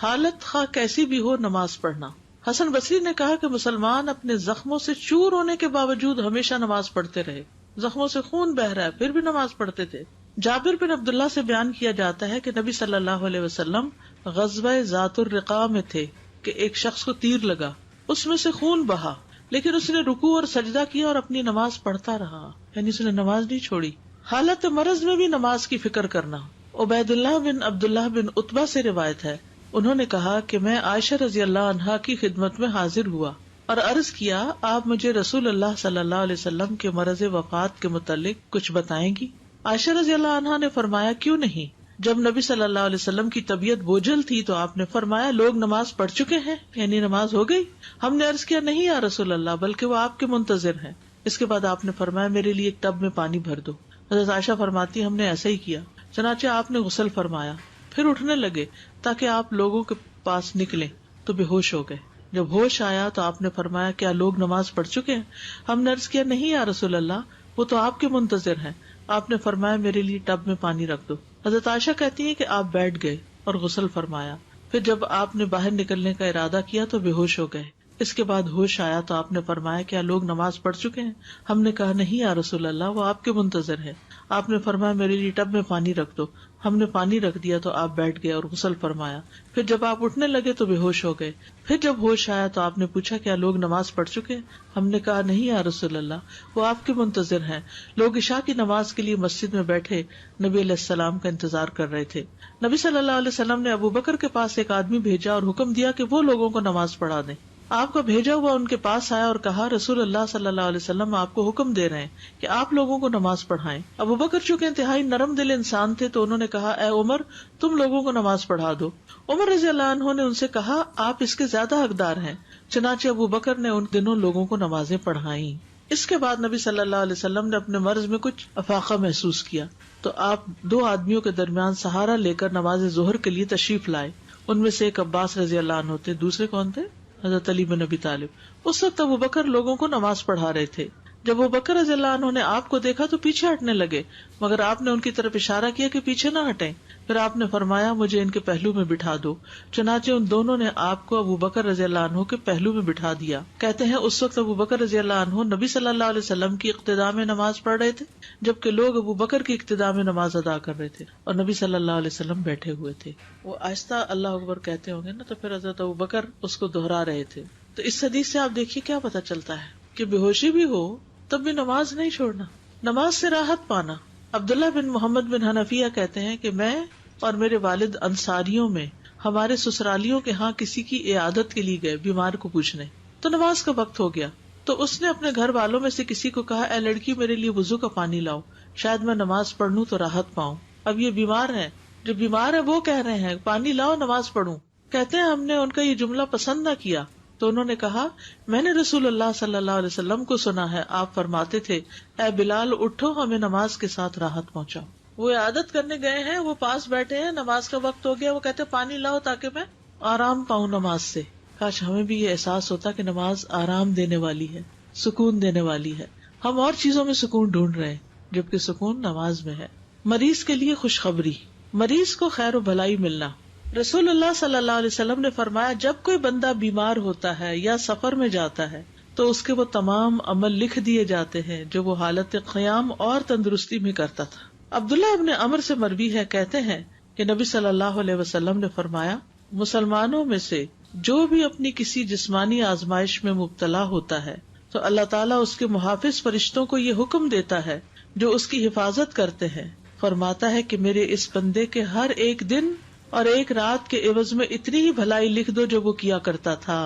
حالت خواہ کیسی بھی ہو نماز پڑھنا. حسن بصری نے کہا کہ مسلمان اپنے زخموں سے چور ہونے کے باوجود ہمیشہ نماز پڑھتے رہے. زخموں سے خون بہ رہا ہے پھر بھی نماز پڑھتے تھے. جابر بن عبداللہ سے بیان کیا جاتا ہے کہ نبی صلی اللہ علیہ وسلم غزوہ ذات الرقاع میں تھے کہ ایک شخص کو تیر لگا, اس میں سے خون بہا, لیکن اس نے رکوع اور سجدہ کیا اور اپنی نماز پڑھتا رہا, یعنی اس نے نماز نہیں چھوڑی. حالت مرض میں بھی نماز کی فکر کرنا. عبید اللہ بن عبداللہ بن عتبہ سے روایت ہے, انہوں نے کہا کہ میں عائشہ رضی اللہ عنہا کی خدمت میں حاضر ہوا اور عرض کیا, آپ مجھے رسول اللہ صلی اللہ علیہ وسلم کے مرض وفات کے متعلق کچھ بتائیں گی؟ عائشہ رضی اللہ عنہا نے فرمایا, کیوں نہیں. جب نبی صلی اللہ علیہ وسلم کی طبیعت بوجھل تھی تو آپ نے فرمایا, لوگ نماز پڑھ چکے ہیں, یعنی نماز ہو گئی. ہم نے عرض کیا, نہیں یا رسول اللہ, بلکہ وہ آپ کے منتظر ہیں. اس کے بعد آپ نے فرمایا, میرے لیے ایک ٹب میں پانی بھر دو. حضرت عائشہ فرماتی, ہم نے ایسا ہی کیا. چنانچہ آپ نے غسل فرمایا, پھر اٹھنے لگے تاکہ آپ لوگوں کے پاس نکلیں, تو بے ہوش ہو گئے. جب ہوش آیا تو آپ نے فرمایا, کیا لوگ نماز پڑھ چکے ہیں؟ ہم نے عرض کیا, نہیں یا رسول اللہ, وہ تو آپ کے منتظر ہیں. آپ نے فرمایا, میرے لیے ٹب میں پانی رکھ دو. حضرت عائشہ کہتی ہے کہ آپ بیٹھ گئے اور غسل فرمایا. پھر جب آپ نے باہر نکلنے کا ارادہ کیا تو بے ہوش ہو گئے. اس کے بعد ہوش آیا تو آپ نے فرمایا, کیا لوگ نماز پڑھ چکے ہیں؟ ہم نے کہا, نہیں یا رسول اللہ, وہ آپ کے منتظر ہے. آپ نے فرمایا, میرے لیے ٹب میں پانی رکھ دو. ہم نے پانی رکھ دیا تو آپ بیٹھ گئے اور غسل فرمایا. پھر جب آپ اٹھنے لگے تو بے ہوش ہو گئے. پھر جب ہوش آیا تو آپ نے پوچھا, کیا لوگ نماز پڑھ چکے ہیں؟ ہم نے کہا, نہیں یا رسول اللہ, وہ آپ کے منتظر ہیں. لوگ عشاء کی نماز کے لیے مسجد میں بیٹھے نبی علیہ السلام کا انتظار کر رہے تھے. نبی صلی اللہ علیہ وسلم نے ابو بکر کے پاس ایک آدمی بھیجا اور حکم دیا کہ وہ لوگوں کو نماز پڑھا دیں. آپ کا بھیجا ہوا ان کے پاس آیا اور کہا, رسول اللہ صلی اللہ علیہ وسلم آپ کو حکم دے رہے ہیں کہ آپ لوگوں کو نماز پڑھائیں. ابو بکر چونکہ انتہائی نرم دل انسان تھے تو انہوں نے کہا, اے عمر, تم لوگوں کو نماز پڑھا دو. عمر رضی اللہ عنہ نے ان سے کہا, آپ اس کے زیادہ حقدار ہیں. چنانچہ ابو بکر نے ان دنوں لوگوں کو نمازیں پڑھائیں. اس کے بعد نبی صلی اللہ علیہ وسلم نے اپنے مرض میں کچھ افاقہ محسوس کیا تو آپ دو آدمیوں کے درمیان سہارا لے کر نماز ظہر کے لیے تشریف لائے. ان میں سے ایک عباس رضی اللہ عنہ تھے, دوسرے کون تھے؟ حضرت علی بن ابی طالب. اس وقت ابو بکر لوگوں کو نماز پڑھا رہے تھے. جب ابو بکر رضی اللہ عنہ نے آپ کو دیکھا تو پیچھے ہٹنے لگے, مگر آپ نے ان کی طرف اشارہ کیا کہ پیچھے نہ ہٹیں. پھر آپ نے فرمایا, مجھے ان کے پہلو میں بٹھا دو. چنانچہ ان دونوں نے آپ کو ابو بکر رضی اللہ عنہ کے پہلو میں بٹھا دیا. کہتے ہیں اس وقت ابو بکر رضی اللہ عنہ نبی صلی اللہ علیہ وسلم کی اقتداء میں نماز پڑھ رہے تھے, جبکہ لوگ ابو بکر کی اقتداء میں نماز ادا کر رہے تھے اور نبی صلی اللہ علیہ وسلم بیٹھے ہوئے تھے. وہ آہستہ اللہ اکبر کہتے ہوں گے نا, تو پھر حضرت ابو بکر اس کو دہرا رہے تھے. تو اس حدیث سے آپ دیکھیے کیا پتہ چلتا ہے کہ بے ہوشی بھی ہو تب بھی نماز نہیں چھوڑنا, نماز سے راحت پانا. عبداللہ بن محمد بن حنفیہ کہتے ہیں کہ میں اور میرے والد انصاریوں میں ہمارے سسرالیوں کے ہاں کسی کی عیادت کے لیے گئے, بیمار کو پوچھنے. تو نماز کا وقت ہو گیا تو اس نے اپنے گھر والوں میں سے کسی کو کہا, اے لڑکی, میرے لیے وضو کا پانی لاؤ, شاید میں نماز پڑھ لوں تو راحت پاؤں. اب یہ بیمار ہے, جو بیمار ہے وہ کہہ رہے ہیں پانی لاؤ نماز پڑھوں. کہتے ہیں ہم نے ان کا یہ جملہ پسند نہ کیا تو انہوں نے کہا, میں نے رسول اللہ صلی اللہ علیہ وسلم کو سنا ہے, آپ فرماتے تھے, اے بلال اٹھو, ہمیں نماز کے ساتھ راحت پہنچاؤ. وہ عادت کرنے گئے ہیں, وہ پاس بیٹھے ہیں, نماز کا وقت ہو گیا, وہ کہتے پانی لاؤ تاکہ میں آرام پاؤں نماز سے. کاش ہمیں بھی یہ احساس ہوتا کہ نماز آرام دینے والی ہے, سکون دینے والی ہے. ہم اور چیزوں میں سکون ڈھونڈ رہے ہیں جبکہ سکون نماز میں ہے. مریض کے لیے خوشخبری, مریض کو خیر و بھلائی ملنا. رسول اللہ صلی اللہ علیہ وسلم نے فرمایا, جب کوئی بندہ بیمار ہوتا ہے یا سفر میں جاتا ہے تو اس کے وہ تمام عمل لکھ دیے جاتے ہیں جو وہ حالت قیام اور تندرستی میں کرتا تھا. عبداللہ ابن عمر سے مروی ہے, کہتے ہیں کہ نبی صلی اللہ علیہ وسلم نے فرمایا, مسلمانوں میں سے جو بھی اپنی کسی جسمانی آزمائش میں مبتلا ہوتا ہے تو اللہ تعالیٰ اس کے محافظ فرشتوں کو یہ حکم دیتا ہے جو اس کی حفاظت کرتے ہیں. فرماتا ہے کہ میرے اس بندے کے ہر ایک دن اور ایک رات کے عوض میں اتنی ہی بھلائی لکھ دو جو وہ کیا کرتا تھا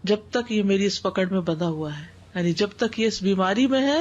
جب تک یہ میری اس پکڑ میں بندھا ہوا ہے. یعنی جب تک یہ اس بیماری میں ہے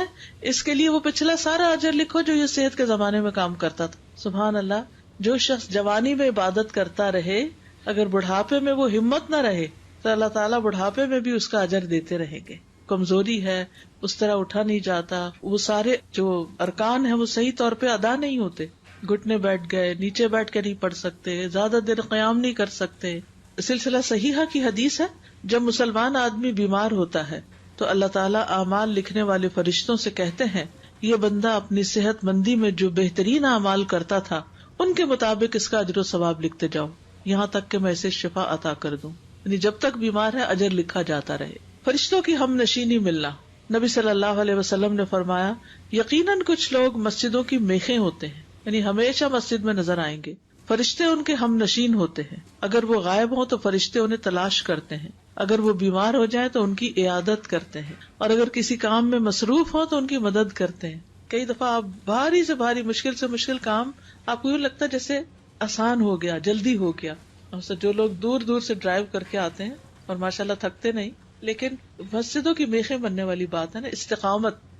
اس کے لیے وہ پچھلا سارا اجر لکھو جو یہ صحت کے زمانے میں کام کرتا تھا. سبحان اللہ, جو شخص جوانی میں عبادت کرتا رہے اگر بڑھاپے میں وہ ہمت نہ رہے تو اللہ تعالیٰ بڑھاپے میں بھی اس کا اجر دیتے رہیں گے. کمزوری ہے, اس طرح اٹھا نہیں جاتا, وہ سارے جو ارکان ہیں وہ صحیح طور پہ ادا نہیں ہوتے, گھٹنے بیٹھ گئے, نیچے بیٹھ کے نہیں پڑھ سکتے, زیادہ دیر قیام نہیں کر سکتے. سلسلہ صحیحہ کی حدیث ہے, جب مسلمان آدمی بیمار ہوتا ہے تو اللہ تعالیٰ اعمال لکھنے والے فرشتوں سے کہتے ہیں, یہ بندہ اپنی صحت مندی میں جو بہترین اعمال کرتا تھا ان کے مطابق اس کا اجر و ثواب لکھتے جاؤ. یہاں تک کہ میں اسے شفا عطا کر دوں. یعنی جب تک بیمار ہے اجر لکھا جاتا رہے. فرشتوں کی ہم نشینی ملنا. نبی صلی اللہ علیہ وسلم نے فرمایا یقیناً کچھ لوگ مسجدوں کی میخیں ہوتے ہیں، یعنی ہمیشہ مسجد میں نظر آئیں گے. فرشتے ان کے ہم نشین ہوتے ہیں. اگر وہ غائب ہوں تو فرشتے انہیں تلاش کرتے ہیں. اگر وہ بیمار ہو جائیں تو ان کی عیادت کرتے ہیں، اور اگر کسی کام میں مصروف ہوں تو ان کی مدد کرتے ہیں. کئی دفعہ آپ بھاری سے بھاری مشکل سے مشکل کام آپ کو یوں لگتا ہے جیسے آسان ہو گیا، جلدی ہو گیا. اور جو لوگ دور دور سے ڈرائیو کر کے آتے ہیں اور ماشاءاللہ تھکتے نہیں، لیکن مسجدوں کی میخیں بننے والی بات ہے نا.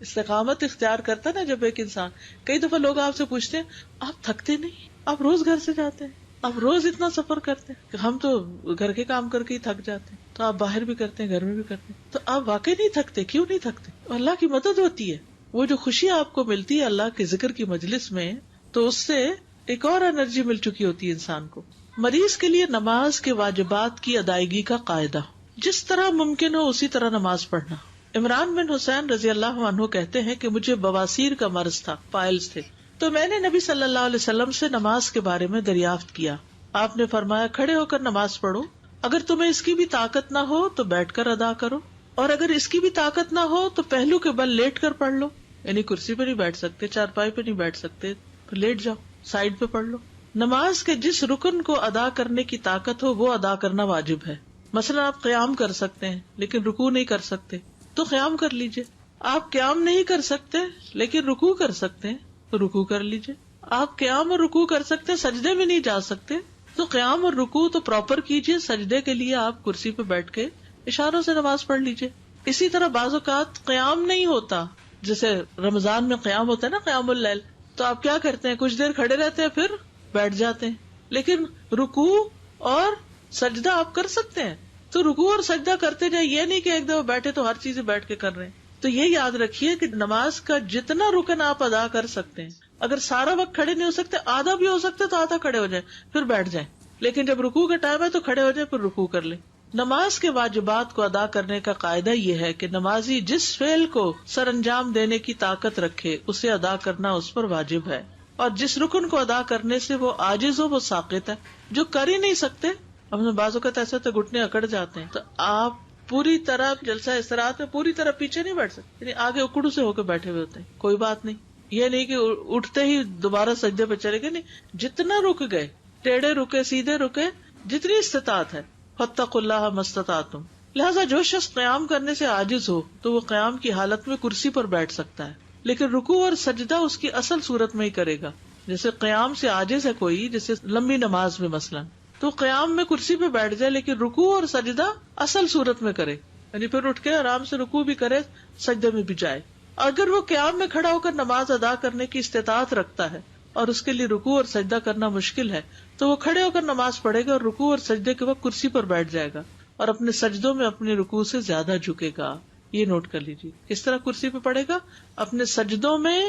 استقامت اختیار کرتا ہے نا جب ایک انسان. کئی دفعہ لوگ آپ سے پوچھتے ہیں آپ تھکتے نہیں؟ آپ روز گھر سے جاتے ہیں، آپ روز اتنا سفر کرتے ہیں. ہم تو گھر کے کام کر کے ہی تھک جاتے ہیں، تو آپ باہر بھی کرتے ہیں، گھر میں بھی کرتے ہیں، تو آپ واقعی نہیں تھکتے. کیوں نہیں تھکتے؟ اللہ کی مدد ہوتی ہے. وہ جو خوشی آپ کو ملتی ہے اللہ کے ذکر کی مجلس میں، تو اس سے ایک اور انرجی مل چکی ہوتی ہے انسان کو. مریض کے لیے نماز کے واجبات کی ادائیگی کا قاعدہ. جس طرح ممکن ہو اسی طرح نماز پڑھنا. عمران بن حسین رضی اللہ عنہ کہتے ہیں کہ مجھے بواسیر کا مرض تھا، پائلز تھے، تو میں نے نبی صلی اللہ علیہ وسلم سے نماز کے بارے میں دریافت کیا. آپ نے فرمایا کھڑے ہو کر نماز پڑھو، اگر تمہیں اس کی بھی طاقت نہ ہو تو بیٹھ کر ادا کرو، اور اگر اس کی بھی طاقت نہ ہو تو پہلو کے بل لیٹ کر پڑھ لو. یعنی کرسی پہ نہیں بیٹھ سکتے، چارپائی پہ نہیں بیٹھ سکتے تو لیٹ جاؤ، سائڈ پہ پڑھ لو. نماز کے جس رکن کو ادا کرنے کی طاقت ہو وہ ادا کرنا واجب ہے. مثلا آپ قیام کر سکتے ہیں لیکن رکوع نہیں کر سکتے تو قیام کر لیجئے. آپ قیام نہیں کر سکتے لیکن رکوع کر سکتے ہیں تو رکوع کر لیجئے. آپ قیام اور رکوع کر سکتے، سجدے میں نہیں جا سکتے تو قیام اور رکوع تو پراپر کیجئے. سجدے کے لیے آپ کرسی پہ بیٹھ کے اشاروں سے نماز پڑھ لیجئے. اسی طرح بعض اوقات قیام نہیں ہوتا، جیسے رمضان میں قیام ہوتا ہے نا، قیام اللیل، تو آپ کیا کرتے ہیں کچھ دیر کھڑے رہتے ہیں پھر بیٹھ جاتے ہیں. لیکن رکوع اور سجدہ آپ کر سکتے ہیں، تو رکوع اور سجدہ کرتے جائیں. یہ نہیں کہ ایک دفعہ بیٹھے تو ہر چیز بیٹھ کے کر رہے ہیں. تو یہ یاد رکھیے کہ نماز کا جتنا رکن آپ ادا کر سکتے ہیں، اگر سارا وقت کھڑے نہیں ہو سکتے، آدھا بھی ہو سکتے تو آدھا کھڑے ہو جائیں پھر بیٹھ جائیں. لیکن جب رکوع کا ٹائم ہے تو کھڑے ہو جائیں پھر رکوع کر لیں. نماز کے واجبات کو ادا کرنے کا قاعدہ یہ ہے کہ نمازی جس فعل کو سر انجام دینے کی طاقت رکھے اسے ادا کرنا اس پر واجب ہے، اور جس رکن کو ادا کرنے سے وہ عاجز ہو وہ ساقط ہے. جو کر ہی نہیں سکتے، ہم بعض اوقات ایسے تو گھٹنے اکڑ جاتے ہیں، تو آپ پوری طرح جلسہ استراحت میں پوری طرح پیچھے نہیں بیٹھ سکتے، یعنی آگے اکڑو سے ہو کے بیٹھے ہوئے ہوتے ہیں. کوئی بات نہیں، یہ نہیں کہ اٹھتے ہی دوبارہ سجدے پہ چلے گئے، نہیں، جتنا رک گئے، ٹیڑھے رکے، سیدھے رکے، جتنی استطاعت ہے. فاتقوا اللہ ما استطعتم. لہٰذا جو شخص قیام کرنے سے عاجز ہو تو وہ قیام کی حالت میں کرسی پر بیٹھ سکتا ہے، لیکن رکوع اور سجدہ اس کی اصل صورت میں ہی کرے گا. جیسے قیام سے عاجز ہے کوئی، جیسے لمبی نماز میں مثلا، تو قیام میں کرسی پہ بیٹھ جائے لیکن رکوع اور سجدہ اصل صورت میں کرے، یعنی پھر اٹھ کے آرام سے رکوع بھی کرے، سجدے میں بھی جائے. اگر وہ قیام میں کھڑا ہو کر نماز ادا کرنے کی استطاعت رکھتا ہے اور اس کے لیے رکوع اور سجدہ کرنا مشکل ہے تو وہ کھڑے ہو کر نماز پڑھے گا اور رکوع اور سجدے کے وقت کرسی پر بیٹھ جائے گا اور اپنے سجدوں میں اپنے رکوع سے زیادہ جھکے گا. یہ نوٹ کر لیجیے کس طرح کرسی پہ پڑھے گا، اپنے سجدوں میں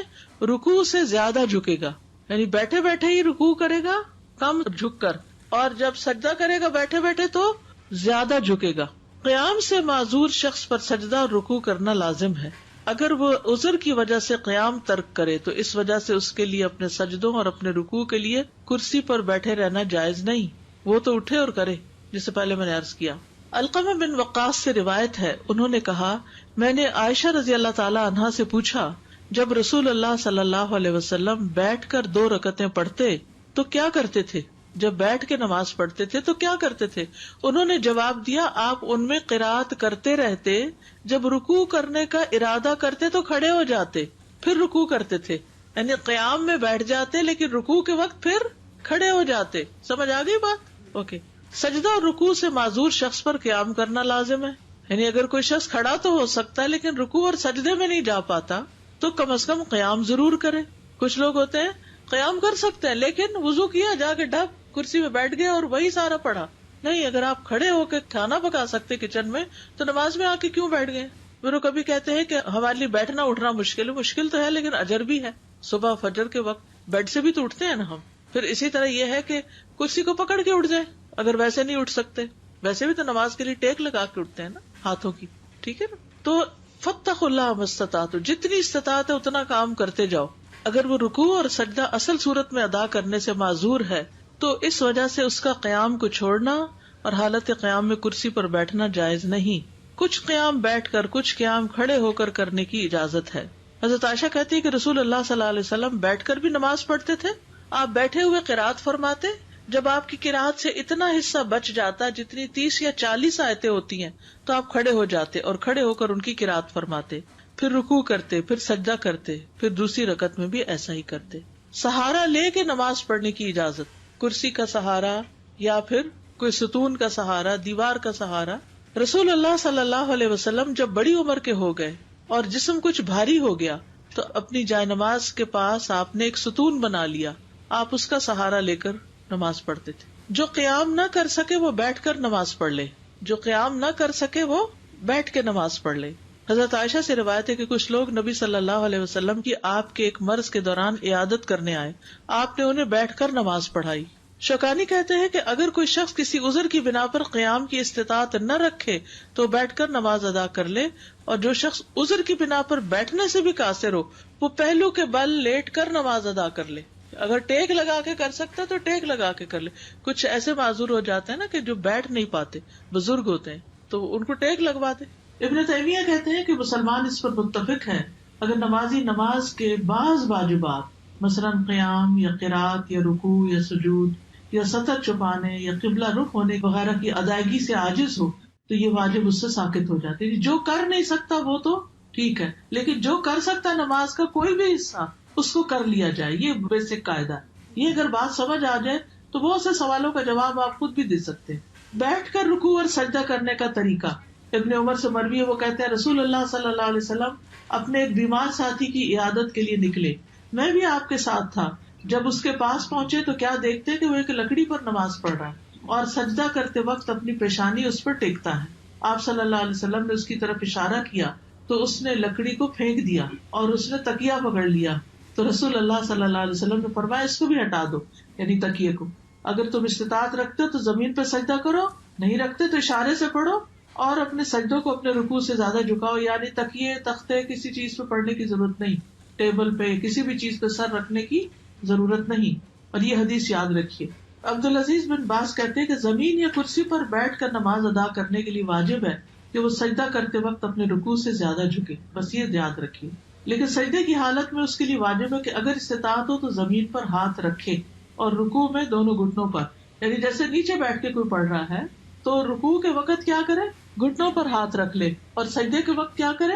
رکوع سے زیادہ جھکے گا، یعنی بیٹھے بیٹھے ہی رکوع کرے گا کم جھک کر، اور جب سجدہ کرے گا بیٹھے بیٹھے تو زیادہ جھکے گا. قیام سے معذور شخص پر سجدہ اور رکوع کرنا لازم ہے. اگر وہ عذر کی وجہ سے قیام ترک کرے تو اس وجہ سے اس کے لیے اپنے سجدوں اور اپنے رکوع کے لیے کرسی پر بیٹھے رہنا جائز نہیں، وہ تو اٹھے اور کرے، جسے پہلے میں نے عرض کیا. علقمہ بن وقاص سے روایت ہے، انہوں نے کہا میں نے عائشہ رضی اللہ تعالی عنہا سے پوچھا جب رسول اللہ صلی اللہ علیہ وسلم بیٹھ کر 2 رکعتیں پڑھتے تو کیا کرتے تھے، جب بیٹھ کے نماز پڑھتے تھے تو کیا کرتے تھے؟ انہوں نے جواب دیا آپ ان میں قرات کرتے رہتے، جب رکوع کرنے کا ارادہ کرتے تو کھڑے ہو جاتے پھر رکوع کرتے تھے، یعنی قیام میں بیٹھ جاتے لیکن رکوع کے وقت پھر کھڑے ہو جاتے. سمجھ آ گئی بات؟ اوکے. سجدہ اور رکوع سے معذور شخص پر قیام کرنا لازم ہے، یعنی اگر کوئی شخص کھڑا تو ہو سکتا ہے لیکن رکوع اور سجدے میں نہیں جا پاتا تو کم از کم قیام ضرور کرے. کچھ لوگ ہوتے ہیں قیام کر سکتے ہیں لیکن وضو کیا، جا کے ڈھک کرسی میں بیٹھ گئے اور وہی سارا پڑھا. نہیں، اگر آپ کھڑے ہو کے کھانا پکا سکتے کچن میں تو نماز میں آ کے کیوں بیٹھ گئے؟ پھر وہ کبھی کہتے ہیں کہ ہمارے لیے بیٹھنا اٹھنا مشکل تو ہے لیکن اجر بھی ہے. صبح فجر کے وقت بیڈ سے بھی تو اٹھتے ہیں نا ہم. پھر اسی طرح یہ ہے کہ کرسی کو پکڑ کے اٹھ جائیں اگر ویسے نہیں اٹھ سکتے. ویسے بھی تو نماز کے لیے ٹیک لگا کے اٹھتے ہیں نا ہاتھوں کی، ٹھیک ہے نا. تو فاتقوا اللہ ما استطعتم، جتنی استطاعت ہے اتنا کام کرتے جاؤ. اگر وہ رکوع اور سجدہ اصل صورت میں ادا کرنے سے معذور ہے تو اس وجہ سے اس کا قیام کو چھوڑنا اور حالت قیام میں کرسی پر بیٹھنا جائز نہیں. کچھ قیام بیٹھ کر، کچھ قیام کھڑے ہو کر کرنے کی اجازت ہے. حضرت عائشہ کہتی ہے کہ رسول اللہ صلی اللہ علیہ وسلم بیٹھ کر بھی نماز پڑھتے تھے. آپ بیٹھے ہوئے قرات فرماتے، جب آپ کی قرات سے اتنا حصہ بچ جاتا جتنی 30 یا 40 آیتیں ہوتی ہیں تو آپ کھڑے ہو جاتے اور کھڑے ہو کر ان کی قرات فرماتے، پھر رکوع کرتے، پھر سجدہ کرتے، پھر دوسری رکعت میں بھی ایسا ہی کرتے. سہارا لے کے نماز پڑھنے کی اجازت، کرسی کا سہارا یا پھر کوئی ستون کا سہارا، دیوار کا سہارا. رسول اللہ صلی اللہ علیہ وسلم جب بڑی عمر کے ہو گئے اور جسم کچھ بھاری ہو گیا تو اپنی جائے نماز کے پاس آپ نے ایک ستون بنا لیا، آپ اس کا سہارا لے کر نماز پڑھتے تھے. جو قیام نہ کر سکے وہ بیٹھ کر نماز پڑھ لے، جو قیام نہ کر سکے وہ بیٹھ کے نماز پڑھ لے. حضرت عائشہ سے روایت ہے کہ کچھ لوگ نبی صلی اللہ علیہ وسلم کی آپ کے ایک مرض کے دوران عیادت کرنے آئے، آپ نے انہیں بیٹھ کر نماز پڑھائی. شوکانی کہتے ہیں کہ اگر کوئی شخص کسی عذر کی بنا پر قیام کی استطاعت نہ رکھے تو بیٹھ کر نماز ادا کر لے، اور جو شخص عذر کی بنا پر بیٹھنے سے بھی قاصر ہو وہ پہلو کے بل لیٹ کر نماز ادا کر لے. اگر ٹیک لگا کے کر سکتا تو ٹیک لگا کے کر لے. کچھ ایسے معذور ہو جاتے ہیں نا کہ جو بیٹھ نہیں پاتے، بزرگ ہوتے ہیں، تو ان کو ٹیک لگوا دے. ابن تیمیہ کہتے ہیں کہ مسلمان اس پر متفق ہے اگر نمازی نماز کے بعض واجبات مثلاً قیام یا قرات یا رکوع یا سجود یا سطر چھپانے یا قبلہ رخ ہونے وغیرہ کی ادائیگی سے عاجز ہو تو یہ واجب اس سے ساقط ہو جاتے ہیں. جو کر نہیں سکتا وہ تو ٹھیک ہے، لیکن جو کر سکتا نماز کا کوئی بھی حصہ اس کو کر لیا جائے، یہ بیسک قاعدہ. یہ اگر بات سمجھ آ جائے تو بہت سے سوالوں کا جواب آپ خود بھی دے سکتے ہیں. بیٹھ کر رکوع اور سجدہ کرنے کا طریقہ ابن عمر سے مروی ہے، وہ کہتے ہیں رسول اللہ صلی اللہ علیہ وسلم اپنے ایک بیمار ساتھی کی عیادت کے لیے نکلے، میں بھی آپ کے ساتھ تھا. جب اس کے پاس پہنچے تو کیا دیکھتے کہ وہ ایک لکڑی پر نماز پڑھ رہا ہے اور سجدہ کرتے وقت اپنی پیشانی اس پر ٹیکتا ہے. آپ صلی اللہ علیہ وسلم نے اس کی طرف اشارہ کیا تو اس نے لکڑی کو پھینک دیا اور اس نے تکیہ پکڑ لیا. تو رسول اللہ صلی اللہ علیہ وسلم نے فرمایا اس کو بھی ہٹا دو، یعنی تکیے کو. اگر تم استطاعت رکھتے ہو تو زمین پہ سجدہ کرو، نہیں رکھتے تو اشارے سے پڑھو اور اپنے سجدوں کو اپنے رکوع سے زیادہ جھکاؤ. یعنی تکیے، تختے، کسی چیز پہ پڑھنے کی ضرورت نہیں، ٹیبل پہ کسی بھی چیز پہ سر رکھنے کی ضرورت نہیں. اور یہ حدیث یاد رکھیے. عبدالعزیز بن باز کہتے ہیں کہ زمین یا کرسی پر بیٹھ کر نماز ادا کرنے کے لیے واجب ہے کہ وہ سجدہ کرتے وقت اپنے رکوع سے زیادہ جھکے، بس یہ یاد رکھیے. لیکن سجدے کی حالت میں اس کے لیے واجب ہے کہ اگر استطاعت ہو تو زمین پر ہاتھ رکھے اور رکوع میں دونوں گھٹنوں پر، یعنی جیسے نیچے بیٹھ کے کوئی پڑھ رہا ہے تو رکوع کے وقت کیا کرے، گھٹنوں پر ہاتھ رکھ لے، اور سجدے کے وقت کیا کرے،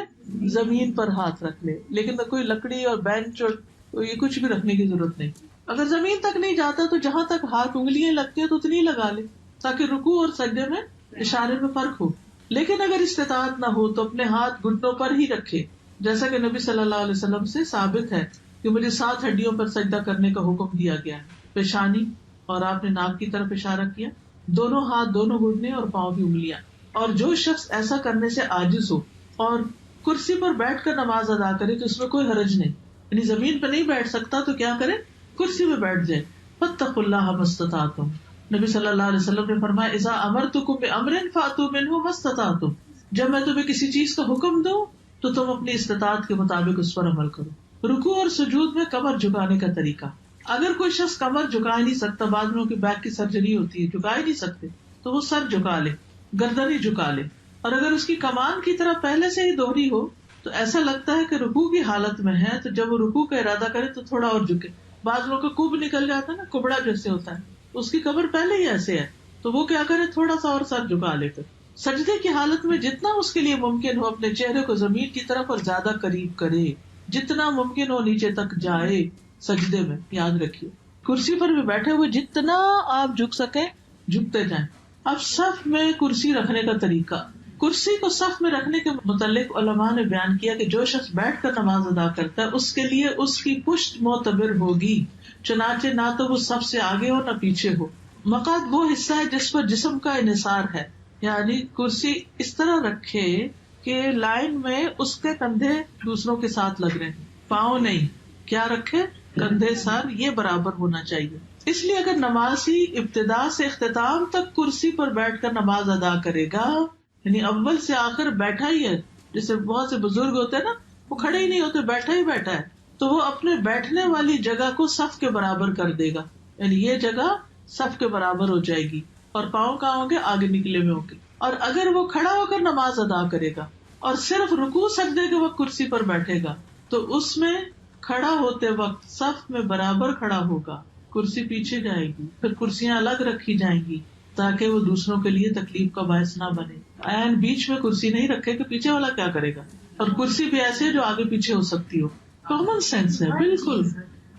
زمین پر ہاتھ رکھ لے. لیکن کوئی لکڑی اور بینچ اور یہ کچھ بھی رکھنے کی ضرورت نہیں. اگر زمین تک نہیں جاتا تو جہاں تک ہاتھ انگلیاں لگتی ہیں تو اتنی لگا لے تاکہ رکوع اور سجدے میں اشارے میں فرق ہو. لیکن اگر استطاعت نہ ہو تو اپنے ہاتھ گھٹنوں پر ہی رکھے، جیسا کہ نبی صلی اللہ علیہ وسلم سے ثابت ہے کہ مجھے 7 ہڈیوں پر سجدہ کرنے کا حکم دیا گیا ہے. پیشانی، اور آپ نے ناک کی طرف اشارہ کیا، دونوں ہاتھ، دونوں گھٹنے اور پاؤں کی انگلیاں. اور جو شخص ایسا کرنے سے عاجز ہو اور کرسی پر بیٹھ کر نماز ادا کرے تو اس میں کوئی حرج نہیں. یعنی زمین پہ نہیں بیٹھ سکتا تو کیا کرے، کرسی میں بیٹھ جائے. فاتقوا اللہ ما استطعتم، نبی صلی اللہ علیہ وسلم نے فرمایا اذا امرتکم بامر فاتوا منہ ما استطعتم، جب میں تمہیں کسی چیز کا حکم دوں تو تم اپنی استطاعت کے مطابق اس پر عمل کرو. رکوع اور سجود میں کمر جھکانے کا طریقہ، اگر کوئی شخص کمر جھکا ہی نہیں سکتا، بعض لوگوں کی بیک کی سرجری ہوتی ہے، جھکا ہی نہیں سکتے، تو وہ سر جھکا لے، گردن ہی جھکا لے. اور اگر اس کی کمان کی طرح پہلے سے ہی دوہری ہو تو ایسا لگتا ہے کہ رکوع کی حالت میں ہے تو جب وہ رکوع کا ارادہ کرے تو تھوڑا اور جھکے. بعض لوگوں کا کب نکل جاتا ہے نا، کبڑا جیسے ہوتا ہے، اس کی کمر پہلے ہی ایسے ہے تو وہ کیا کرے، تھوڑا سا اور سر جھکا لے. کر سجدے کی حالت میں جتنا اس کے لیے ممکن ہو اپنے چہرے کو زمین کی طرف اور زیادہ قریب کرے، جتنا ممکن ہو نیچے تک جائے سجدے میں. یاد رکھیے کرسی پر بھی بیٹھے ہوئے جتنا آپ جھک سکیں جھکتے جائیں. اب صف میں کرسی رکھنے کا طریقہ، کرسی کو صف میں رکھنے کے متعلق علماء نے بیان کیا کہ جو شخص بیٹھ کر نماز ادا کرتا ہے اس کے لیے اس کی پشت معتبر ہوگی، چنانچہ نہ تو وہ صف سے آگے ہو نہ پیچھے ہو. مقعد وہ حصہ ہے جس پر جسم کا انحصار ہے، یعنی کرسی اس طرح رکھے کہ لائن میں اس کے کندھے دوسروں کے ساتھ لگ رہے ہیں، پاؤں نہیں. کیا رکھے، کندھے، سر یہ برابر ہونا چاہیے. اس لیے اگر نمازی ابتدا سے اختتام تک کرسی پر بیٹھ کر نماز ادا کرے گا، یعنی اول سے آخر بیٹھا ہی ہے، جیسے بہت سے بزرگ ہوتے ہیں نا، وہ کھڑے ہی نہیں ہوتے، بیٹھا ہی بیٹھا ہے، تو وہ اپنے بیٹھنے والی جگہ کو صف کے برابر کر دے گا. یعنی یہ جگہ صف کے برابر ہو جائے گی اور پاؤں کہاں ہوں گے؟ آگے نکلے ہوئے ہوں گے. اور اگر وہ کھڑا ہو کر نماز ادا کرے گا اور صرف رکوع سجدے کے وقت کرسی پر بیٹھے گا تو اس میں کھڑا ہوتے وقت صف میں برابر کھڑا ہوگا. کرسی پیچھے جائے گی، پھر کرسیاں الگ رکھی جائیں گی تاکہ وہ دوسروں کے لیے تکلیف کا باعث نہ بنے. عین بیچ میں کرسی نہیں رکھے کہ پیچھے والا کیا کرے گا. اور کرسی بھی ایسے جو آگے پیچھے ہو سکتی ہو. کامن سینس ہے بالکل.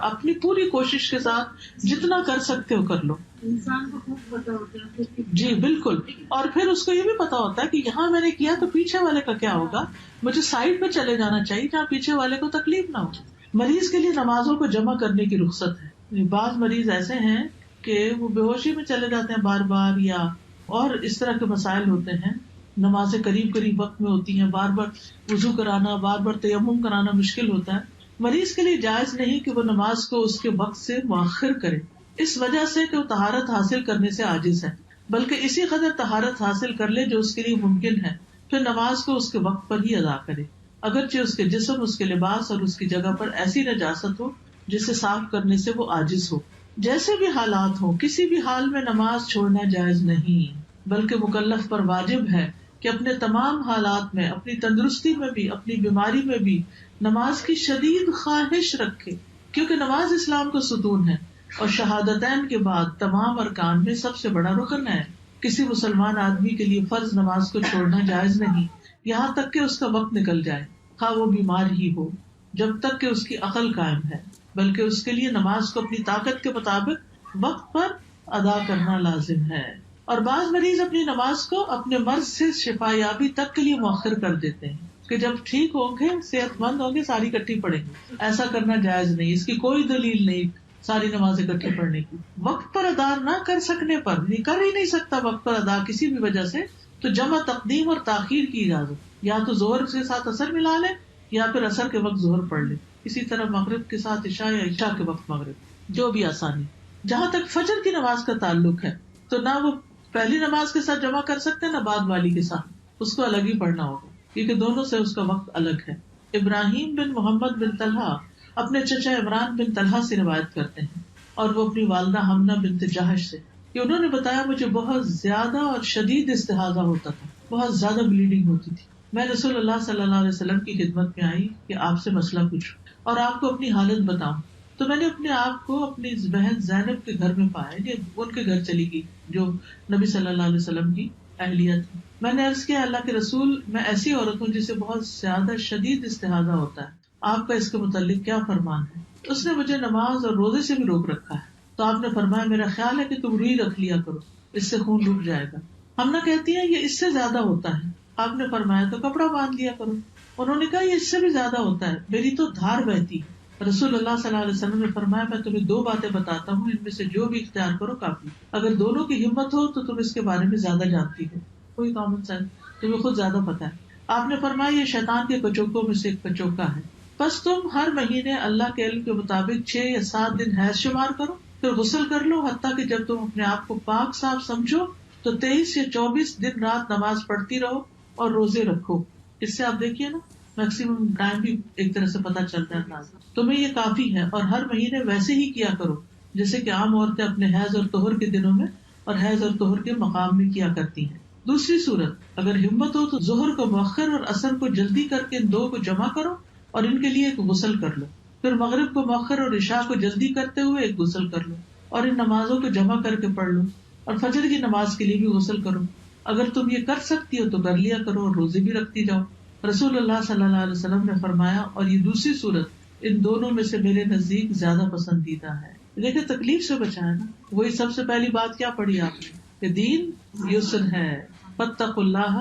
اپنی پوری کوشش کے ساتھ جتنا کر سکتے ہو کر لو. انسان کو خوب پتا ہوتا ہے جی بالکل. اور پھر اس کو یہ بھی پتا ہوتا ہے کہ یہاں میں نے کیا تو پیچھے والے کا کیا ہوگا. مجھے سائڈ پہ چلے جانا چاہیے جہاں پیچھے والے کو تکلیف نہ ہو. مریض کے لیے نمازوں کو جمع کرنے کی رخصت ہے. بعض مریض ایسے ہیں کہ وہ بے ہوشی میں چلے جاتے ہیں بار بار، یا اور اس طرح کے مسائل ہوتے ہیں. نمازیں قریب قریب وقت میں ہوتی ہیں، بار بار وضو کرانا، بار بار تیمم کرانا مشکل ہوتا ہے. مریض کے لیے جائز نہیں کہ وہ نماز کو اس کے وقت سے مؤخر کرے، اس وجہ سے کہ وہ طہارت حاصل کرنے سے عاجز ہے، بلکہ اسی قدر طہارت حاصل کر لے جو اس کے لیے ممکن ہے، پھر نماز کو اس کے وقت پر ہی ادا کرے، اگرچہ اس کے جسم، اس کے لباس اور اس کی جگہ پر ایسی نجاست ہو جسے صاف کرنے سے وہ عاجز ہو. جیسے بھی حالات ہوں، کسی بھی حال میں نماز چھوڑنا جائز نہیں، بلکہ مکلف پر واجب ہے کہ اپنے تمام حالات میں، اپنی تندرستی میں بھی، اپنی بیماری میں بھی نماز کی شدید خواہش رکھے، کیونکہ نماز اسلام کا ستون ہے اور شہادتین کے بعد تمام ارکان میں سب سے بڑا رکن ہے. کسی مسلمان آدمی کے لیے فرض نماز کو چھوڑنا جائز نہیں یہاں تک کہ اس کا وقت نکل جائے، خواہ وہ بیمار ہی ہو، جب تک کہ اس کی عقل قائم ہے، بلکہ اس کے لیے نماز کو اپنی طاقت کے مطابق وقت پر ادا کرنا لازم ہے. اور بعض مریض اپنی نماز کو اپنے مرض سے شفا یابی تک کے لیے مؤخر کر دیتے ہیں کہ جب ٹھیک ہوں گے، صحت مند ہوں گے، ساری اکٹھی پڑھیں گے. ایسا کرنا جائز نہیں، اس کی کوئی دلیل نہیں ساری نماز اکٹھی پڑھنے کی. وقت پر ادا نہ کر سکنے پر، کر ہی نہیں سکتا وقت پر ادا کسی بھی وجہ سے، تو جمع تقدیم اور تاخیر کی اجازت، یا تو ظہر کے ساتھ اثر ملا لے یا پھر اثر کے وقت ظہر پڑھ لے. اسی طرح مغرب کے ساتھ عشاء یا عشاء کے وقت مغرب، جو بھی آسانی. جہاں تک فجر کی نماز کا تعلق ہے تو نہ وہ پہلی نماز کے ساتھ جمع کر سکتے نہ بعد والی کے ساتھ، اس کو الگ ہی پڑھنا ہوگا کیونکہ دونوں سے اس کا وقت الگ ہے. ابراہیم بن محمد بن طلحہ اپنے چچا عمران بن طلحہ سے روایت کرتے ہیں اور وہ اپنی والدہ حمنہ بنت جہش سے کہ انہوں نے بتایا مجھے بہت زیادہ اور شدید استحاضہ ہوتا تھا، بہت زیادہ بلیڈنگ ہوتی تھی. میں رسول اللہ صلی اللہ علیہ وسلم کی خدمت میں آئی کہ آپ سے مسئلہ پوچھوں اور آپ کو اپنی حالت بتاؤں. تو میں نے اپنے آپ کو اپنی بہن زینب کے گھر میں پایا، ان کے گھر چلی گئی جو نبی صلی اللہ علیہ وسلم کی اہلیہ تھی. میں نے عرض کیا اللہ کے رسول، میں ایسی عورت ہوں جسے بہت زیادہ شدید استحاضہ ہوتا ہے، آپ کا اس کے متعلق کیا فرمان ہے؟ اس نے مجھے نماز اور روزے سے بھی روک رکھا ہے. تو آپ نے فرمایا میرا خیال ہے کہ تم روئی رکھ لیا کرو، اس سے خون رک جائے گا. ہم نہ کہتی ہیں یہ اس سے زیادہ ہوتا ہے. آپ نے فرمایا تو کپڑا باندھ لیا کرو. انہوں نے کہا یہ اس سے بھی زیادہ ہوتا ہے، میری تو دھار بہتی ہے. رسول اللہ صلی اللہ علیہ وسلم نے فرمایا میں تمہیں 2 باتیں بتاتا ہوں، ان میں سے جو بھی اختیار کرو کافی. اگر دونوں کی ہمت ہو تو تم اس کے بارے میں زیادہ جانتی ہو، کوئی کامن سینس، تمہیں خود زیادہ پتا ہے. آپ نے فرمایا یہ شیطان کے کچوکوں میں سے ایک کچوکا ہے. بس تم ہر مہینے اللہ کے علم کے مطابق 6 یا 7 دن حیض شمار کرو، پھر غسل کر لو، حتیٰ کہ جب تم اپنے آپ کو پاک صاف سمجھو تو 23 یا 24 دن رات نماز پڑھتی رہو اور روزے رکھو. اس سے آپ دیکھیے نا میکسیمم ٹائم بھی ایک طرح سے پتہ چلتا ہے. تمہیں یہ کافی ہے، اور ہر مہینے ویسے ہی کیا کرو جیسے کہ عام عورتیں اپنے حیض اور طہر کے دنوں میں اور حیض اور طہر کے مقام میں کیا کرتی ہیں. دوسری صورت، اگر ہمت ہو تو ظہر کو مؤخر اور عصر کو جلدی کر کے ان 2 کو جمع کرو اور ان کے لیے ایک غسل کر لو. پھر مغرب کو مؤخر اور عشاء کو جلدی کرتے ہوئے ایک غسل کر لو اور ان نمازوں کو جمع کر کے پڑھ لو، اور فجر کی نماز کے لیے بھی غسل کرو. اگر تم یہ کر سکتی ہو تو کر لیا کرو اور روزے بھی رکھتی جاؤ. رسول اللہ صلی اللہ علیہ وسلم نے فرمایا اور یہ دوسری صورت ان دونوں میں سے میرے نزدیک زیادہ پسندیدہ ہے. دیکھیں تکلیف سے بچایا نا. وہی سب سے پہلی بات کیا پڑھی آپ نے کہ دین یسر ہے، فاتقوا اللہ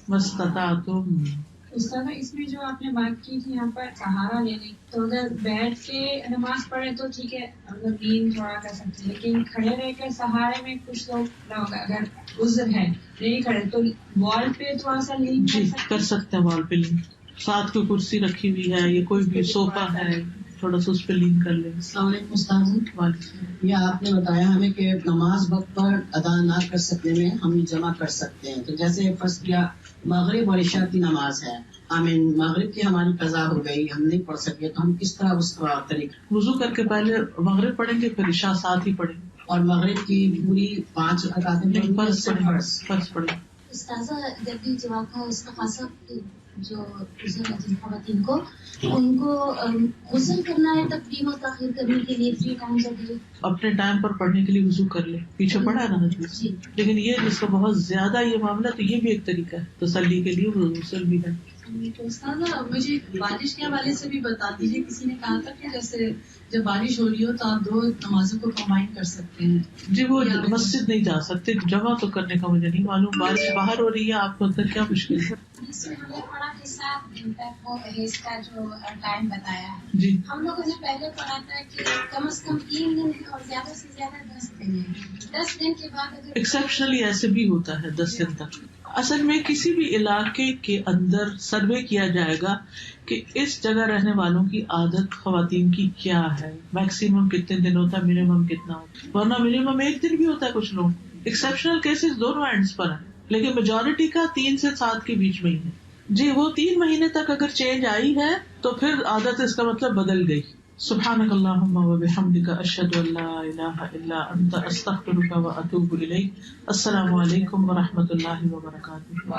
ما استطعتم. اس میں جو آپ نے بات کی تھی یہاں پر سہارا لینے، تو اگر بیٹھ کے نماز پڑھے تو ٹھیک ہے، اگر دین تھوڑا کر سکتے ہیں، لیکن کھڑے رہ کر سہارے میں کچھ لوگ اگر عذر ہے نہیں کھڑے تو وال پہ تھوڑا سا لنک جی کر سکتے ہیں، وال پہ لنک، ساتھ کوئی کرسی رکھی ہوئی ہے یا کوئی بھی صوفہ ہے تھوڑا سا اس پہ لنک کر لیں. السلام علیکم استاذ، یہ آپ نے بتایا ہمیں کہ نماز وقت پر ادا نہ کر سکنے میں ہم جمع کر سکتے ہیں. تو جیسے فرض کیا مغرب اور عشاء کی نماز ہے، مغرب کی ہماری قضا ہو گئی، ہم نہیں پڑھ سکے، تو ہم کس طرح اس کا طریقہ؟ وضو کر کے پہلے مغرب پڑھیں گے، پھر عشاء ساتھ ہی پڑھیں گے. اور مغرب کی پوری 5 رکعتیں فرض پڑھی. استاذہ جب بھی جواب کا استفاضہ جو خواتین کو ان کو غسل کرنا ہے تقدیم و تاخیر کرنے کے لیے فری ٹائم سے اپنے ٹائم پر پڑھنے کے لیے وضو کر لے, پیچھے پڑھا ہے نا حدیث. لیکن یہ جس کا بہت زیادہ یہ معاملہ, تو یہ بھی ایک طریقہ ہے تسلی کے لیے, غسل بھی ہے. تو استاذہ مجھے بارش کے حوالے سے بھی بتا دیجیے, کسی نے کہا تھا کہ جیسے جب بارش ہو رہی ہو تو آپ 2 نمازوں کو کمبائن کر سکتے ہیں. جی وہ مسجد نہیں جا سکتے, جمع تو کرنے کا مجھے نہیں معلوم. بارش باہر ہو رہی ہے, آپ کو اندر کیا مشکل ہے؟ اس میں ہم نے پڑھا کہ 7 دن تک وہ پرہیز کا جو ٹائم بتایا ہے. جی ہم لوگوں نے پہلے پڑھا تھا کہ کم از کم 3 دن اور زیادہ سے زیادہ 10 دن ہے. 10 دن کے بعد اگر ایکسیپشنلی ایسے بھی ہوتا ہے 10 دن تک. اصل میں کسی بھی علاقے کے اندر سروے کیا جائے گا کہ اس جگہ رہنے والوں کی عادت خواتین کی کیا ہے, میکسیمم کتنے دن ہوتا ہے, منیمم کتنا ہوتا ہے. ورنہ منیمم 1 دن بھی ہوتا ہے کچھ لوگ. ایکسیپشنل کیسز دونوں اینڈز پر ہیں, لیکن میجورٹی کا 3 سے 7 کے بیچ میں ہی ہے. جی وہ 3 مہینے تک اگر چینج آئی ہے تو پھر عادت اس کا مطلب بدل گئی. سبحانک اللہم و بحمدک اشہد ان لا الہ الا انت استغفرک و اتوب الیک. السلام علیکم و رحمۃ اللہ وبرکاتہ.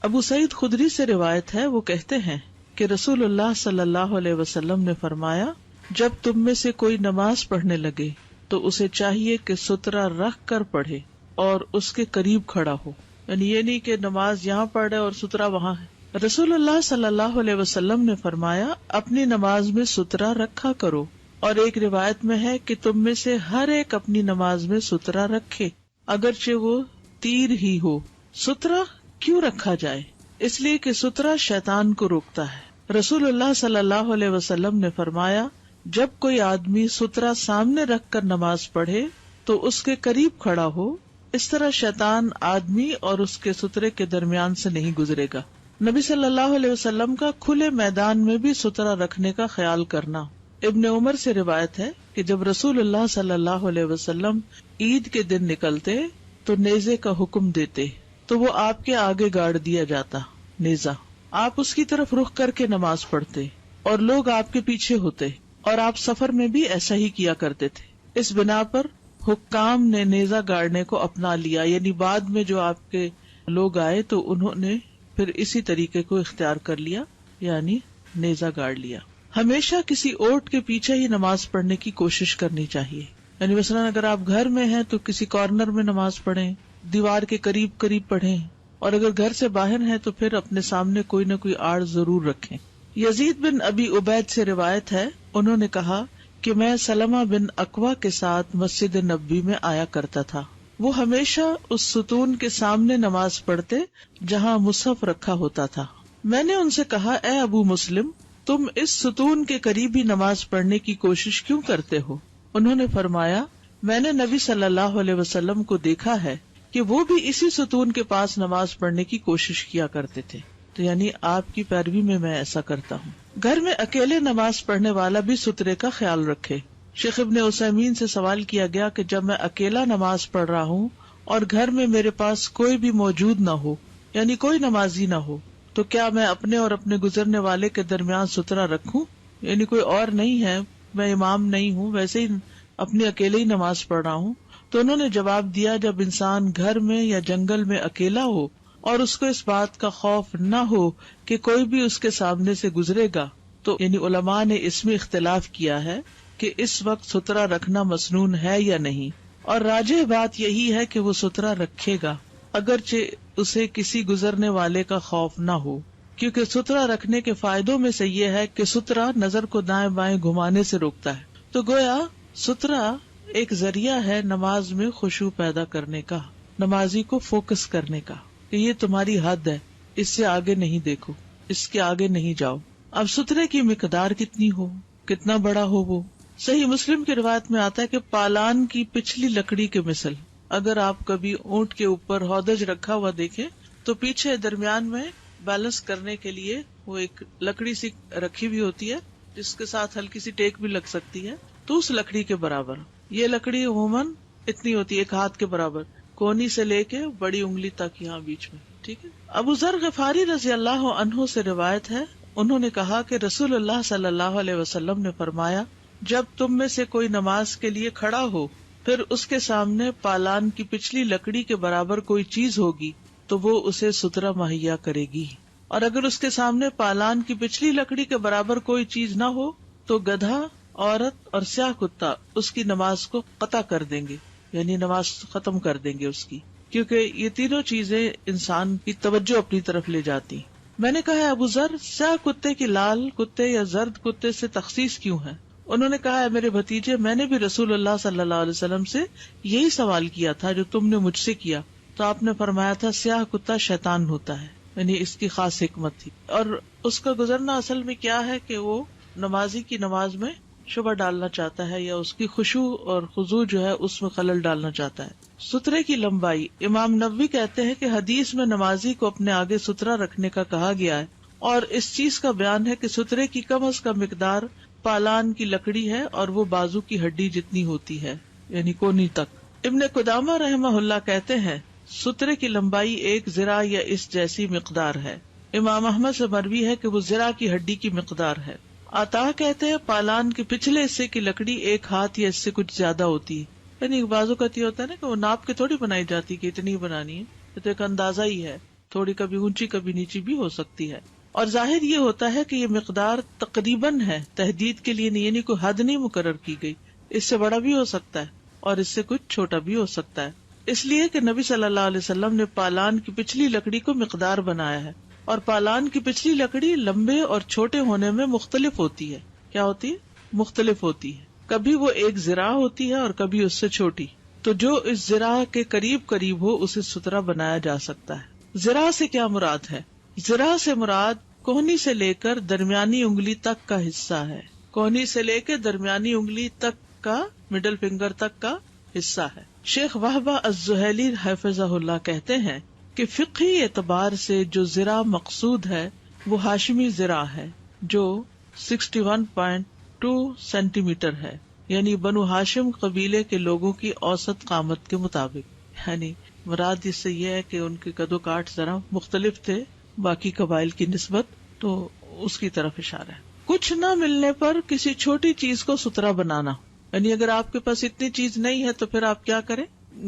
ابو سعید خدری سے روایت ہے, وہ کہتے ہیں کہ رسول اللہ صلی اللہ علیہ وسلم نے فرمایا, جب تم میں سے کوئی نماز پڑھنے لگے تو اسے چاہیے کہ سترہ رکھ کر پڑھے اور اس کے قریب کھڑا ہو. یعنی یہ نہیں کہ نماز یہاں پڑھے اور سترہ وہاں ہے. رسول اللہ صلی اللہ علیہ وسلم نے فرمایا, اپنی نماز میں سترہ رکھا کرو. اور ایک روایت میں ہے کہ تم میں سے ہر ایک اپنی نماز میں سترہ رکھے, اگرچہ وہ تیر ہی ہو. سترہ کیوں رکھا جائے؟ اس لیے کہ سترہ شیطان کو روکتا ہے. رسول اللہ صلی اللہ علیہ وسلم نے فرمایا, جب کوئی آدمی سترہ سامنے رکھ کر نماز پڑھے تو اس کے قریب کھڑا ہو, اس طرح شیطان آدمی اور اس کے سترے کے درمیان سے نہیں گزرے گا. نبی صلی اللہ علیہ وسلم کا کھلے میدان میں بھی سترہ رکھنے کا خیال کرنا. ابن عمر سے روایت ہے کہ جب رسول اللہ صلی اللہ علیہ وسلم عید کے دن نکلتے تو نیزے کا حکم دیتے تو وہ آپ کے آگے گاڑ دیا جاتا نیزہ. آپ اس کی طرف رخ کر کے نماز پڑھتے اور لوگ آپ کے پیچھے ہوتے, اور آپ سفر میں بھی ایسا ہی کیا کرتے تھے. اس بنا پر حکام نے نیزہ گاڑنے کو اپنا لیا, یعنی بعد میں جو آپ کے لوگ آئے تو انہوں نے پھر اسی طریقے کو اختیار کر لیا, یعنی نیزہ گاڑ لیا. ہمیشہ کسی اوٹ کے پیچھے ہی نماز پڑھنے کی کوشش کرنی چاہیے. یعنی مثلاً اگر آپ گھر میں ہیں تو کسی کارنر میں نماز پڑھیں, دیوار کے قریب قریب پڑھیں, اور اگر گھر سے باہر ہیں تو پھر اپنے سامنے کوئی نہ کوئی آڑ ضرور رکھیں. یزید بن ابی عبید سے روایت ہے, انہوں نے کہا کہ میں سلمہ بن اکوا کے ساتھ مسجد نبوی میں آیا کرتا تھا. وہ ہمیشہ اس ستون کے سامنے نماز پڑھتے جہاں مصحف رکھا ہوتا تھا. میں نے ان سے کہا, اے ابو مسلم, تم اس ستون کے قریب ہی نماز پڑھنے کی کوشش کیوں کرتے ہو؟ انہوں نے فرمایا, میں نے نبی صلی اللہ علیہ وسلم کو دیکھا ہے کہ وہ بھی اسی ستون کے پاس نماز پڑھنے کی کوشش کیا کرتے تھے, تو یعنی آپ کی پیروی میں ایسا کرتا ہوں. گھر میں اکیلے نماز پڑھنے والا بھی سترے کا خیال رکھے. شیخ ابن عثیمین سے سوال کیا گیا کہ جب میں اکیلا نماز پڑھ رہا ہوں اور گھر میں میرے پاس کوئی بھی موجود نہ ہو, یعنی کوئی نمازی نہ ہو, تو کیا میں اپنے اور اپنے گزرنے والے کے درمیان سترہ رکھوں؟ یعنی کوئی اور نہیں ہے, میں امام نہیں ہوں, ویسے ہی اپنی اکیلے ہی نماز پڑھ رہا ہوں. تو انہوں نے جواب دیا, جب انسان گھر میں یا جنگل میں اکیلا ہو اور اس کو اس بات کا خوف نہ ہو کہ کوئی بھی اس کے سامنے سے گزرے گا, تو یعنی علماء نے اس میں اختلاف کیا ہے کہ اس وقت سترہ رکھنا مسنون ہے یا نہیں, اور راجح بات یہی ہے کہ وہ سترہ رکھے گا اگرچہ اسے کسی گزرنے والے کا خوف نہ ہو, کیونکہ سترہ رکھنے کے فائدوں میں سے یہ ہے کہ سترہ نظر کو دائیں بائیں گھمانے سے روکتا ہے. تو گویا سترہ ایک ذریعہ ہے نماز میں خشوع پیدا کرنے کا, نمازی کو فوکس کرنے کا کہ یہ تمہاری حد ہے, اس سے آگے نہیں دیکھو, اس کے آگے نہیں جاؤ. اب سترے کی مقدار کتنی ہو, کتنا بڑا ہو, وہ صحیح مسلم کی روایت میں آتا ہے کہ پالان کی پچھلی لکڑی کے مثل. اگر آپ کبھی اونٹ کے اوپر ہودج رکھا ہوا دیکھیں تو پیچھے درمیان میں بیلنس کرنے کے لیے وہ ایک لکڑی سی رکھی ہوئی ہوتی ہے جس کے ساتھ ہلکی سی ٹیک بھی لگ سکتی ہے, تو اس لکڑی کے برابر. یہ لکڑی عموماً اتنی ہوتی ہے, ایک ہاتھ کے برابر, کونی سے لے کے بڑی انگلی تک یہاں بیچ میں, ٹھیک ہے. ابو ذر غفاری رضی اللہ عنہ سے روایت ہے, انہوں نے کہا کہ رسول اللہ صلی اللہ علیہ وسلم نے فرمایا, جب تم میں سے کوئی نماز کے لیے کھڑا ہو پھر اس کے سامنے پالان کی پچھلی لکڑی کے برابر کوئی چیز ہوگی تو وہ اسے سترا مہیا کرے گی، اور اگر اس کے سامنے پالان کی پچھلی لکڑی کے برابر کوئی چیز نہ ہو تو گدھا، عورت اور سیاہ کتا اس کی نماز کو قطع کر دیں گے، یعنی نماز ختم کر دیں گے اس کی، کیونکہ یہ تینوں چیزیں انسان کی توجہ اپنی طرف لے جاتی۔ میں نے کہا ابو ذر، سیاہ کتے کی لال کتے یا زرد کتے سے تخصیص کیوں ہے؟ انہوں نے کہا، میرے بھتیجے، میں نے بھی رسول اللہ صلی اللہ علیہ وسلم سے یہی سوال کیا تھا جو تم نے مجھ سے کیا، تو آپ نے فرمایا تھا سیاہ کتا شیطان ہوتا ہے، یعنی اس کی خاص حکمت تھی، اور اس کا گزرنا اصل میں کیا ہے کہ وہ نمازی کی نماز میں شبہ ڈالنا چاہتا ہے، یا اس کی خشوع اور خضوع جو ہے اس میں خلل ڈالنا چاہتا ہے۔ سترے کی لمبائی، امام نووی کہتے ہیں کہ حدیث میں نمازی کو اپنے آگے سترا رکھنے کا کہا گیا ہے، اور اس چیز کا بیان ہے کہ سترے کی کم از کم مقدار پالان کی لکڑی ہے اور وہ بازو کی ہڈی جتنی ہوتی ہے، یعنی کونی تک۔ ابن قدامہ رحمہ اللہ کہتے ہیں سترے کی لمبائی 1 ذراع یا اس جیسی مقدار ہے۔ امام احمد سے مروی ہے کہ وہ ذراع کی ہڈی کی مقدار ہے۔ عطا کہتے ہیں پالان کے پچھلے حصے کی لکڑی 1 ہاتھ یا اس سے کچھ زیادہ ہوتی ہے، یعنی بازو کا یہ ہوتا ہے نا کہ وہ ناپ کے تھوڑی بنائی جاتی کہ اتنی بنانی ہے، تو ایک اندازہ ہی ہے، تھوڑی کبھی اونچی کبھی نیچی بھی ہو سکتی ہے، اور ظاہر یہ ہوتا ہے کہ یہ مقدار تقریباً ہے، تحدید کے لیے نہیں، یعنی کوئی حد نہیں مقرر کی گئی، اس سے بڑا بھی ہو سکتا ہے اور اس سے کچھ چھوٹا بھی ہو سکتا ہے، اس لیے کہ نبی صلی اللہ علیہ وسلم نے پالان کی پچھلی لکڑی کو مقدار بنایا ہے، اور پالان کی پچھلی لکڑی لمبے اور چھوٹے ہونے میں مختلف ہوتی ہے۔ کیا ہوتی ہے؟ مختلف ہوتی ہے، کبھی وہ 1 ذراع ہوتی ہے اور کبھی اس سے چھوٹی، تو جو اس ذراع کے قریب قریب ہو اسے سترا بنایا جا سکتا ہے۔ ذراع سے کیا مراد ہے؟ ذراع سے مراد کوہنی سے لے کر درمیانی انگلی تک کا حصہ ہے، کوہنی سے لے کے درمیانی انگلی تک کا، مڈل فنگر تک کا حصہ ہے۔ شیخ وہبہ الزہیلی حفظہ اللہ کہتے ہیں کہ فقہی اعتبار سے جو ذراع مقصود ہے وہ ہاشمی ذراع ہے، جو 61.2 سینٹی میٹر ہے، یعنی بنو ہاشم قبیلے کے لوگوں کی اوسط قامت کے مطابق، یعنی مراد اس سے یہ ہے کہ ان کے قد و کاٹ ذرا مختلف تھے باقی قبائل کی نسبت، تو اس کی طرف اشارہ ہے۔ کچھ نہ ملنے پر کسی چھوٹی چیز کو سترا بنانا، یعنی اگر آپ کے پاس اتنی چیز نہیں ہے تو پھر آپ کیا کریں،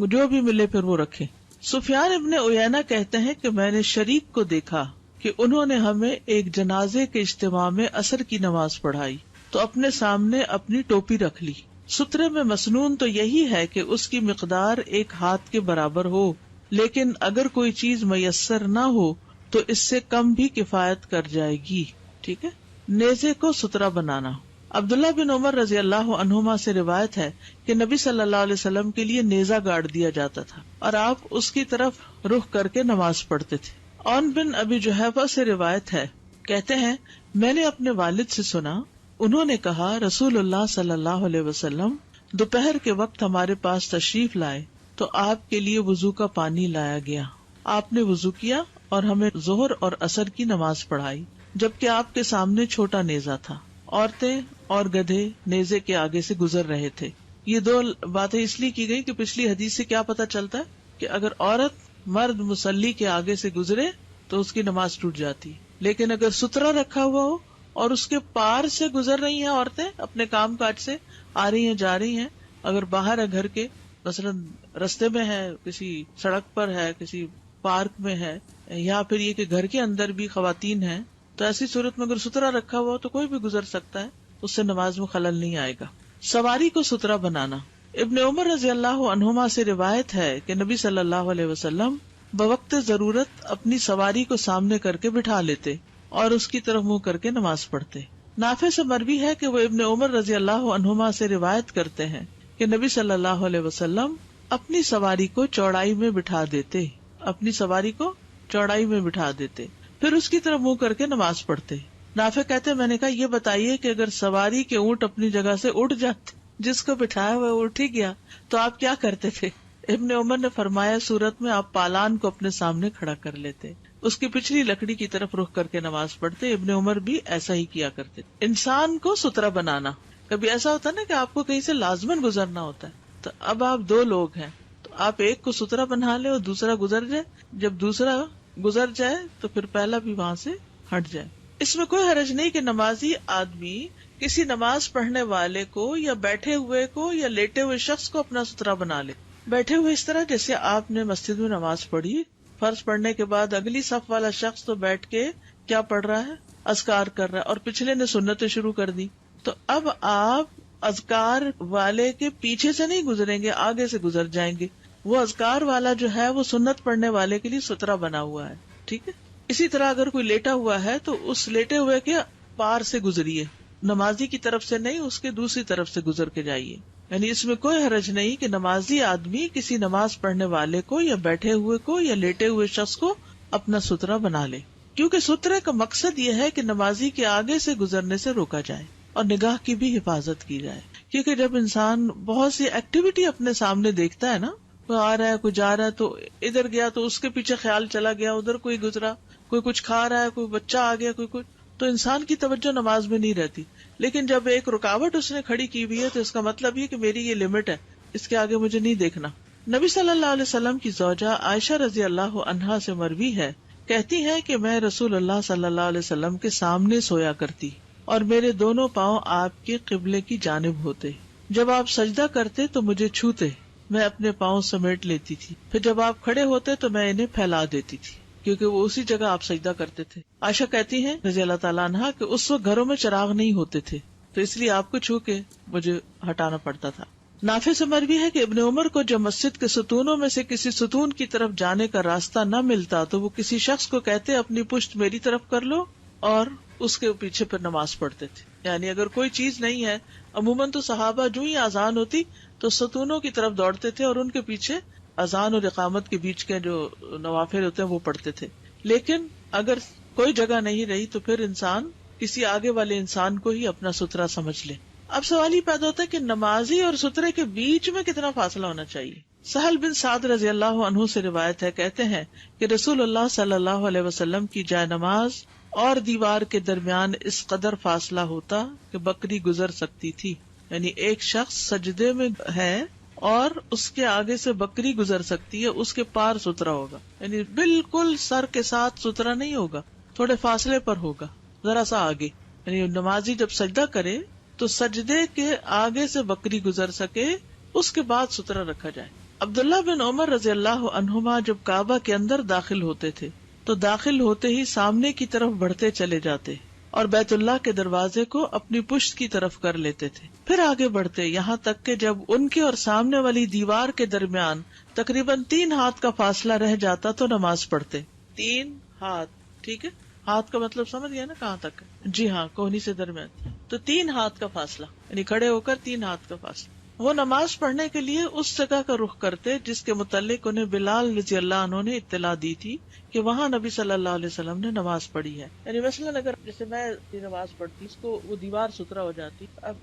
جو بھی ملے پھر وہ رکھیں۔ سفیان ابن عیینہ کہتے ہیں کہ میں نے شریک کو دیکھا کہ انہوں نے ہمیں ایک جنازے کے اجتماع میں عصر کی نماز پڑھائی تو اپنے سامنے اپنی ٹوپی رکھ لی۔ سترے میں مسنون تو یہی ہے کہ اس کی مقدار 1 ہاتھ کے برابر ہو، لیکن اگر کوئی چیز میسر نہ ہو تو اس سے کم بھی کفایت کر جائے گی۔ ٹھیک ہے۔ نیزے کو سترا بنانا، عبداللہ بن عمر رضی اللہ عنہما سے روایت ہے کہ نبی صلی اللہ علیہ وسلم کے لیے نیزہ گاڑ دیا جاتا تھا اور آپ اس کی طرف رخ کر کے نماز پڑھتے تھے۔ اون بن ابی جحیفہ سے روایت ہے، کہتے ہیں میں نے اپنے والد سے سنا، انہوں نے کہا رسول اللہ صلی اللہ علیہ وسلم دوپہر کے وقت ہمارے پاس تشریف لائے تو آپ کے لیے وضو کا پانی لایا گیا، آپ نے وضو کیا اور ہمیں ظہر اور عصر کی نماز پڑھائی، جبکہ آپ کے سامنے چھوٹا نیزہ تھا، عورتیں اور گدھے نیزے کے آگے سے گزر رہے تھے۔ یہ 2 باتیں اس لیے کی گئی کہ پچھلی حدیث سے کیا پتہ چلتا ہے کہ اگر عورت مرد مصلی کے آگے سے گزرے تو اس کی نماز ٹوٹ جاتی، لیکن اگر سترا رکھا ہوا ہو اور اس کے پار سے گزر رہی ہیں عورتیں اپنے کام کاج سے، آ رہی ہیں جا رہی ہیں، اگر باہر ہے گھر کے، مثلاً رستے میں ہے، کسی سڑک پر ہے، کسی پارک میں ہے، یا پھر یہ کہ گھر کے اندر بھی خواتین ہیں، تو ایسی صورت میں اگر سترا رکھا ہوا تو کوئی بھی گزر سکتا ہے، اس سے نماز میں خلل نہیں آئے گا۔ سواری کو سترا بنانا، ابن عمر رضی اللہ عنہما سے روایت ہے کہ نبی صلی اللہ علیہ وسلم بوقت ضرورت اپنی سواری کو سامنے کر کے بٹھا لیتے اور اس کی طرف منہ کر کے نماز پڑھتے۔ نافع سے مروی ہے کہ وہ ابن عمر رضی اللہ عنہما سے روایت کرتے ہیں کہ نبی صلی اللہ علیہ وسلم اپنی سواری کو چوڑائی میں بٹھا دیتے، اپنی سواری کو چوڑائی میں بٹھا دیتے، پھر اس کی طرف منہ کر کے نماز پڑھتے۔ نافع کہتے میں نے کہا یہ بتائیے کہ اگر سواری کے اونٹ اپنی جگہ سے اٹھ جاتے، جس کو بٹھایا ہوا اٹھ ہی گیا، تو آپ کیا کرتے تھے؟ ابن عمر نے فرمایا صورت میں آپ پالان کو اپنے سامنے کھڑا کر لیتے، اس کی پچھلی لکڑی کی طرف رخ کر کے نماز پڑھتے۔ ابن عمر بھی ایسا ہی کیا کرتے۔ انسان کو سترا بنانا، کبھی ایسا ہوتا ہے نا کہ آپ کو کہیں سے لازماً گزرنا ہوتا ہے، تو اب آپ 2 لوگ ہیں تو آپ ایک کو سترا بنا لے اور دوسرا گزر جائے، جب دوسرا گزر جائے تو پھر پہلا بھی وہاں سے ہٹ جائے۔ اس میں کوئی حرج نہیں کہ نمازی آدمی کسی نماز پڑھنے والے کو یا بیٹھے ہوئے کو یا لیٹے ہوئے شخص کو اپنا سترہ بنا لے. بیٹھے ہوئے اس طرح جیسے آپ نے مسجد میں نماز پڑھی، فرض پڑھنے کے بعد اگلی صف والا شخص تو بیٹھ کے کیا پڑھ رہا ہے؟ اذکار کر رہا ہے، اور پچھلے نے سنتیں شروع کر دی. تو اب آپ اذکار والے کے پیچھے سے نہیں گزریں گے، آگے سے گزر جائیں گے. وہ اذکار والا جو ہے وہ سنت پڑھنے والے کے لیے سترہ بنا ہوا ہے. ٹھیک ہے. اسی طرح اگر کوئی لیٹا ہوا ہے تو اس لیٹے ہوئے کے پار سے گزریے، نمازی کی طرف سے نہیں، اس کے دوسری طرف سے گزر کے جائیے. یعنی اس میں کوئی حرج نہیں کہ نمازی آدمی کسی نماز پڑھنے والے کو یا بیٹھے ہوئے کو یا لیٹے ہوئے شخص کو اپنا سترہ بنا لے، کیونکہ سترے کا مقصد یہ ہے کہ نمازی کے آگے سے گزرنے سے روکا جائے اور نگاہ کی بھی حفاظت کی جائے. کیونکہ جب انسان بہت سی ایکٹیویٹی اپنے سامنے دیکھتا ہے نا، کوئی آ رہا ہے کوئی جا رہا ہے، تو ادھر گیا تو اس کے پیچھے خیال چلا گیا، ادھر کوئی گزرا، کوئی کچھ کھا رہا ہے، کوئی بچہ آ گیا، کوئی کچھ، تو انسان کی توجہ نماز میں نہیں رہتی. لیکن جب ایک رکاوٹ اس نے کھڑی کی ہوئی ہے تو اس کا مطلب یہ کہ میری یہ لمٹ ہے، اس کے آگے مجھے نہیں دیکھنا. نبی صلی اللہ علیہ وسلم کی زوجہ عائشہ رضی اللہ عنہا سے مروی ہے، کہتی ہے کہ میں رسول اللہ صلی اللہ علیہ وسلم کے سامنے سویا کرتی اور میرے دونوں پاؤں آپ کے قبلے کی جانب ہوتے. جب آپ سجدہ کرتے تو مجھے چھوتے، میں اپنے پاؤں سمیٹ لیتی تھی. پھر جب آپ کھڑے ہوتے تو میں انہیں پھیلا دیتی تھی، کیونکہ وہ اسی جگہ آپ سجدہ کرتے تھے. عائشہ کہتی ہیں رضی اللہ تعالیٰ عنہا کہ اس وقت گھروں میں چراغ نہیں ہوتے تھے، تو اس لیے آپ کو چھو کے مجھے ہٹانا پڑتا تھا. نافع سے مروی ہے کہ ابن عمر کو جب مسجد کے ستونوں میں سے کسی ستون کی طرف جانے کا راستہ نہ ملتا تو وہ کسی شخص کو کہتے اپنی پشت میری طرف کر لو، اور اس کے پیچھے پھر نماز پڑھتے تھے. یعنی اگر کوئی چیز نہیں ہے، عموماً تو صحابہ جو ہی اذان ہوتی تو ستونوں کی طرف دوڑتے تھے اور ان کے پیچھے اذان اور اقامت کے بیچ کے جو نوافل ہوتے ہیں وہ پڑھتے تھے. لیکن اگر کوئی جگہ نہیں رہی تو پھر انسان کسی آگے والے انسان کو ہی اپنا سترہ سمجھ لے. اب سوال یہ پیدا ہوتا ہے کہ نمازی اور سترے کے بیچ میں کتنا فاصلہ ہونا چاہیے. سہل بن سعد رضی اللہ عنہ سے روایت ہے، کہتے ہیں کہ رسول اللہ صلی اللہ علیہ وسلم کی جائے نماز اور دیوار کے درمیان اس قدر فاصلہ ہوتا کہ بکری گزر سکتی تھی. یعنی ایک شخص سجدے میں ہے اور اس کے آگے سے بکری گزر سکتی ہے، اس کے پار سترا ہوگا. یعنی بالکل سر کے ساتھ سترا نہیں ہوگا، تھوڑے فاصلے پر ہوگا، ذرا سا آگے. یعنی نمازی جب سجدہ کرے تو سجدے کے آگے سے بکری گزر سکے، اس کے بعد سترا رکھا جائے. عبداللہ بن عمر رضی اللہ عنہما جب کعبہ کے اندر داخل ہوتے تھے تو داخل ہوتے ہی سامنے کی طرف بڑھتے چلے جاتے اور بیت اللہ کے دروازے کو اپنی پشت کی طرف کر لیتے تھے. پھر آگے بڑھتے یہاں تک کہ جب ان کے اور سامنے والی دیوار کے درمیان تقریباً 3 ہاتھ کا فاصلہ رہ جاتا تو نماز پڑھتے. 3 ہاتھ، ٹھیک ہے، ہاتھ کا مطلب سمجھ گیا نا کہاں تک؟ جی ہاں، کوہنی سے درمیان. تو 3 ہاتھ کا فاصلہ، یعنی کھڑے ہو کر 3 ہاتھ کا فاصلہ. وہ نماز پڑھنے کے لیے اس جگہ کا رخ کرتے جس کے متعلق انہیں بلال رضی اللہ عنہ نے اطلاع دی تھی کہ وہاں نبی صلی اللہ علیہ وسلم نے نماز پڑھی ہے. یعنی مثلاً اگر جیسے میں نماز پڑھتی اس کو وہ دیوار سترا ہو جاتی، اب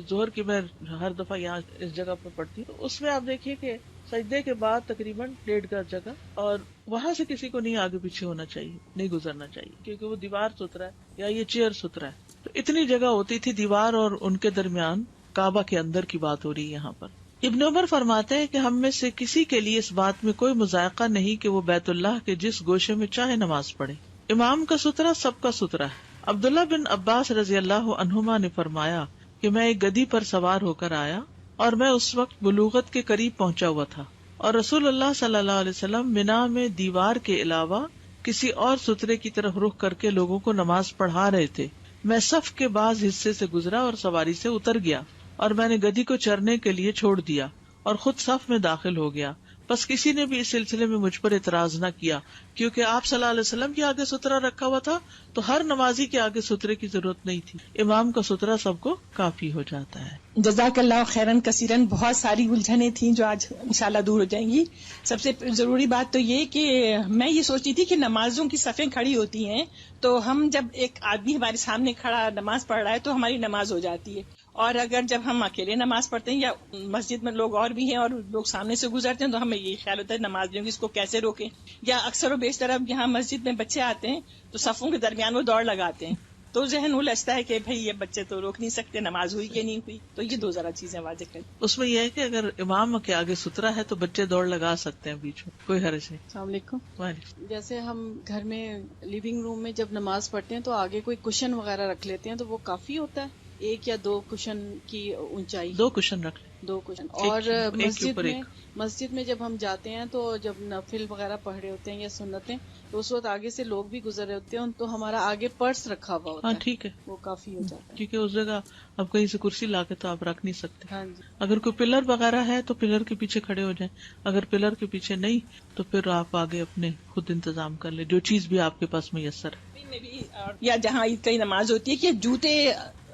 ظہر کی میں ہر دفعہ یہاں اس جگہ پہ پڑھتی ہوں، تو اس میں آپ دیکھیے کہ سجدے کے بعد تقریباً 1.5 گز جگہ، اور وہاں سے کسی کو نہیں آگے پیچھے ہونا چاہیے، نہیں گزرنا چاہیے، کیونکہ وہ دیوار سترا ہے یا یہ چیئر سترا ہے. تو اتنی جگہ ہوتی تھی دیوار اور ان کے درمیان. کعبہ کے اندر کی بات ہو رہی ہے یہاں پر. ابن عمر فرماتے ہیں کہ ہم میں سے کسی کے لیے اس بات میں کوئی مذائقہ نہیں کہ وہ بیت اللہ کے جس گوشے میں چاہے نماز پڑھے. امام کا سترہ سب کا سترہ ہے. عبداللہ بن عباس رضی اللہ عنہما نے فرمایا کہ میں ایک گدھی پر سوار ہو کر آیا اور میں اس وقت بلوغت کے قریب پہنچا ہوا تھا، اور رسول اللہ صلی اللہ علیہ وسلم منا میں دیوار کے علاوہ کسی اور سترے کی طرف رخ کر کے لوگوں کو نماز پڑھا رہے تھے. میں صف کے بعض حصے سے گزرا اور سواری سے اتر گیا، اور میں نے گدھی کو چرنے کے لیے چھوڑ دیا اور خود صف میں داخل ہو گیا. بس کسی نے بھی اس سلسلے میں مجھ پر اعتراض نہ کیا، کیونکہ آپ صلی اللہ علیہ وسلم کے آگے سترہ رکھا ہوا تھا تو ہر نمازی کے آگے سترے کی ضرورت نہیں تھی. امام کا سترہ سب کو کافی ہو جاتا ہے. جزاک اللہ خیرن کثیرن. بہت ساری الجھنیں تھیں جو آج انشاءاللہ دور ہو جائیں گی. سب سے ضروری بات تو یہ کہ میں یہ سوچتی تھی کہ نمازوں کی صفیں کھڑی ہوتی ہیں تو ہم جب ایک آدمی ہمارے سامنے کھڑا نماز پڑھ رہا ہے تو ہماری نماز ہو جاتی ہے، اور اگر جب ہم اکیلے نماز پڑھتے ہیں یا مسجد میں لوگ اور بھی ہیں اور لوگ سامنے سے گزرتے ہیں تو ہمیں یہ خیال ہوتا ہے نمازیوں کی اس کو کیسے روکیں. یا اکثر و بیشتر اب یہاں مسجد میں بچے آتے ہیں تو صفوں کے درمیان وہ دوڑ لگاتے ہیں تو ذہن الجھتا ہے کہ بھئی یہ بچے تو روک نہیں سکتے، نماز ہوئی کہ نہیں ہوئی. تو یہ 2 ذرا چیزیں واضح کریں. اس میں یہ ہے کہ اگر امام کے آگے سترہ ہے تو بچے دوڑ لگا سکتے ہیں بیچ میں، کوئی حرج نہیں. السلام علیکم. وعلیکم. جیسے ہم گھر میں لیونگ روم میں جب نماز پڑھتے ہیں تو آگے کوئی کشن وغیرہ رکھ لیتے ہیں تو وہ کافی ہوتا ہے؟ ایک یا دو کشن کی اونچائی، 2 کشن رکھ لیں. 2 کشن. ایک اور کے اوپر ایک. مسجد میں جب ہم جاتے ہیں تو جب نفل وغیرہ پڑھ رہے ہوتے ہیں یا سنتیں، تو اس وقت آگے سے لوگ بھی گزر رہے ہوتے ہیں تو ہمارا آگے پرس رکھا ہوا ہوتا ہاں ہے، ٹھیک ہے، وہ کافی ہو جاتا ہے. کیونکہ اس جگہ اب کہیں سے کرسی لا کے تو آپ رکھ نہیں سکتے. ہاں جی. اگر کوئی پلر وغیرہ ہے تو پلر کے پیچھے کھڑے ہو جائیں، اگر پلر کے پیچھے نہیں تو پھر آپ آگے اپنے خود انتظام کر لیں جو چیز بھی آپ کے پاس میسر ہے. میں بھی یا جہاں عید کی نماز ہوتی ہے کہ جوتے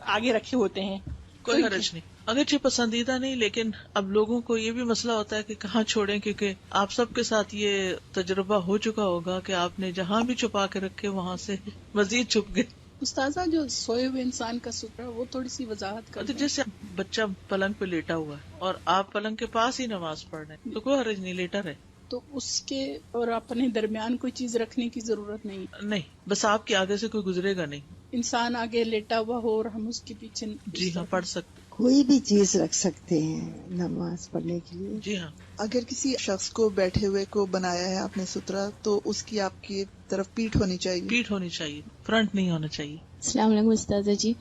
آگے رکھے ہوتے ہیں، کوئی حرج نہیں، اگرچہ پسندیدہ نہیں، لیکن اب لوگوں کو یہ بھی مسئلہ ہوتا ہے کہ کہاں چھوڑیں، کیونکہ آپ سب کے ساتھ یہ تجربہ ہو چکا ہوگا کہ آپ نے جہاں بھی چھپا کے رکھے وہاں سے مزید چھپ گئے. استاذہ جو سوئے ہوئے انسان کا سترہ وہ تھوڑی سی وضاحت کر تو دیں. جیسے بچہ پلنگ پہ لیٹا ہوا ہے اور آپ پلنگ کے پاس ہی نماز پڑھ رہے ہیں تو کوئی حرج نہیں، لیٹا رہے. تو اس کے اور اپنے درمیان کوئی چیز رکھنے کی ضرورت نہیں، نہیں، بس آپ کے آگے سے کوئی گزرے گا نہیں. انسان آگے لیٹا ہوا ہو اور ہم اس کے پیچھے. جی ہاں، پڑھ سکتے. کوئی بھی چیز رکھ سکتے ہیں نماز پڑھنے کے لیے. جی ہاں. اگر کسی شخص کو بیٹھے ہوئے کو بنایا ہے آپ نے سترہ، تو اس کی آپ کی طرف پیٹھ ہونی چاہیے، پیٹھ ہونی چاہیے، فرنٹ نہیں ہونا چاہیے. السلام علیکم استاذہ جی.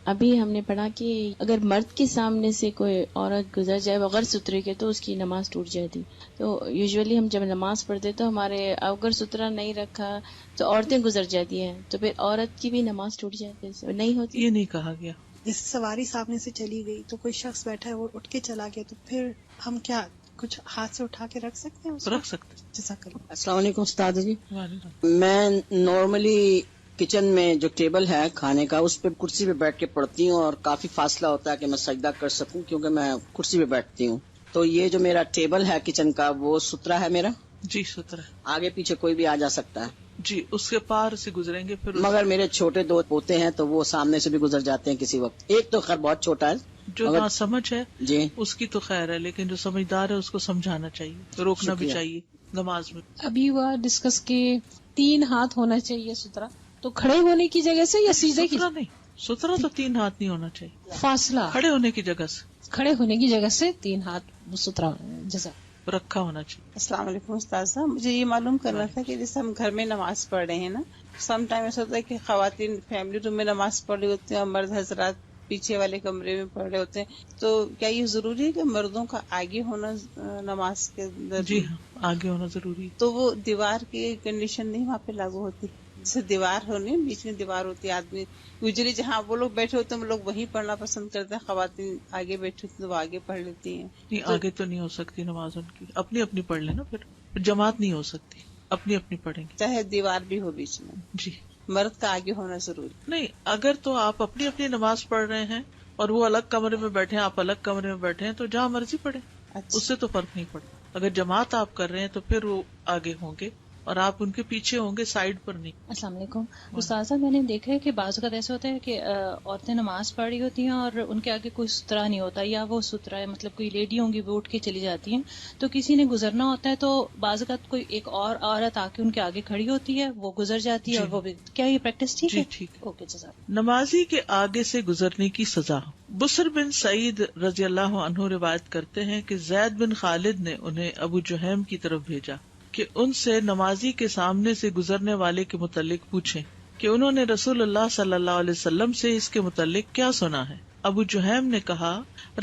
ابھی ہم نے پڑھا کہ اگر مرد کے سامنے سے کوئی عورت گزر جائے بغیر سترے کے تو اس کی نماز ٹوٹ جاتی. تو یوزولی ہم جب نماز پڑھتے تو ہمارے اگر سترہ نہیں رکھا تو عورتیں گزر جاتی ہیں تو پھر عورت کی بھی نماز ٹوٹ جاتی ہے، نہیں ہوتی. یہ نہیں کہا گیا. جیسے سواری سامنے سے چلی گئی تو کوئی شخص بیٹھا ہے وہ اٹھ کے چلا گیا تو پھر ہم کیا کچھ ہاتھ سے اٹھا کے رکھ سکتے ہیں؟ رکھ سکتے. جزاک اللہ. السلام علیکم استاد جی. میں نارملی کچن میں جو ٹیبل ہے کھانے کا اس پہ کرسی پہ بیٹھ کے پڑھتی ہوں اور کافی فاصلہ ہوتا ہے کہ میں سجدہ کر سکوں کیونکہ میں کرسی پہ بیٹھتی ہوں. تو یہ جو میرا ٹیبل ہے کچن کا وہ سترہ ہے میرا؟ جی سترہ. آگے پیچھے کوئی بھی آ جا سکتا ہے؟ جی اس کے پار سے گزریں گے پھر. مگر میرے چھوٹے 2 پوتے ہیں تو وہ سامنے سے بھی گزر جاتے ہیں کسی وقت. ایک تو خیر بہت چھوٹا ہے، جو نہ سمجھ ہے جی اس کی تو خیر ہے، لیکن جو سمجھدار ہے اس کو سمجھانا چاہیے، روکنا بھی چاہیے نماز میں. ابھی وہ ڈسکس کے 3 ہاتھ ہونا چاہیے سترہ، تو کھڑے ہونے کی جگہ سے یا سیدھے کی؟ نہیں، سترہ تو 3 ہاتھ نہیں ہونا چاہیے، فاصلہ کھڑے ہونے کی جگہ سے. کھڑے ہونے کی جگہ سے 3 ہاتھ سترہ جزا رکھا ہونا چاہیے. السلام علیکم استاذہ. مجھے یہ معلوم کرنا تھا کہ جیسے ہم گھر میں نماز پڑھ رہے ہیں نا، سم ٹائم ایسا ہوتا ہے کہ خواتین فیملی روم میں نماز پڑھ رہی ہوتی ہیں اور مرد حضرات پیچھے والے کمرے میں پڑھ رہے ہوتے ہیں، تو کیا یہ ضروری ہے کہ مردوں کا آگے ہونا نماز کے اندر؟ جی ہاں، آگے ہونا ضروری. تو وہ دیوار کی کنڈیشن نہیں وہاں پہ لاگو ہوتی؟ جیسے دیوار ہونے بیچ میں دیوار ہوتی ہے، آدمی یوزلی جہاں وہ لوگ بیٹھے ہوتے ہیں وہ لوگ وہیں پڑھنا پسند کرتے ہیں، خواتین آگے بیٹھی ہوتی ہیں تو وہ آگے پڑھ لیتی ہیں. نہیں، آگے تو نہیں ہو سکتی نماز ان کی، اپنی اپنی پڑھ لینا، پھر جماعت نہیں ہو سکتی، اپنی اپنی پڑھیں گے چاہے دیوار بھی ہو بیچ میں. جی مرد کا آگے ہونا ضروری نہیں. اگر تو آپ اپنی اپنی نماز پڑھ رہے ہیں اور وہ الگ کمرے میں بیٹھے ہیں، آپ الگ کمرے میں بیٹھے ہیں، تو جہاں مرضی پڑھیں. اس سے تو فرق نہیں پڑتا. اگر جماعت آپ کر رہے ہیں تو پھر وہ آگے ہوں گے اور آپ ان کے پیچھے ہوں گے، سائڈ پر نہیں. السلام علیکم استاذہ. میں نے دیکھا ہے کہ بعض اوقات ایسا ہوتا ہے کہ عورتیں نماز پڑھ رہی ہوتی ہیں اور ان کے آگے کوئی سترہ نہیں ہوتا، یا وہ سترہ ہے مطلب کوئی لیڈی ہوں گی وہ اٹھ کے چلی جاتی ہیں، تو کسی نے گزرنا ہوتا ہے تو بعض اوقات کوئی ایک اور عورت آ کے ان کے آگے کھڑی ہوتی ہے، وہ گزر جاتی ہے اور وہ بھی. کیا یہ پریکٹس ٹھیک ہے؟ ٹھیک. اوکے جزاک. نمازی کے آگے سے گزرنے کی سزا. بصر بن سعید رضی اللہ عنہ روایت کرتے ہیں کہ زید بن خالد نے انہیں ابو جہیم کی طرف بھیجا کہ ان سے نمازی کے سامنے سے گزرنے والے کے متعلق پوچھیں کہ انہوں نے رسول اللہ صلی اللہ علیہ وسلم سے اس کے متعلق کیا سنا ہے. ابو جہیم نے کہا،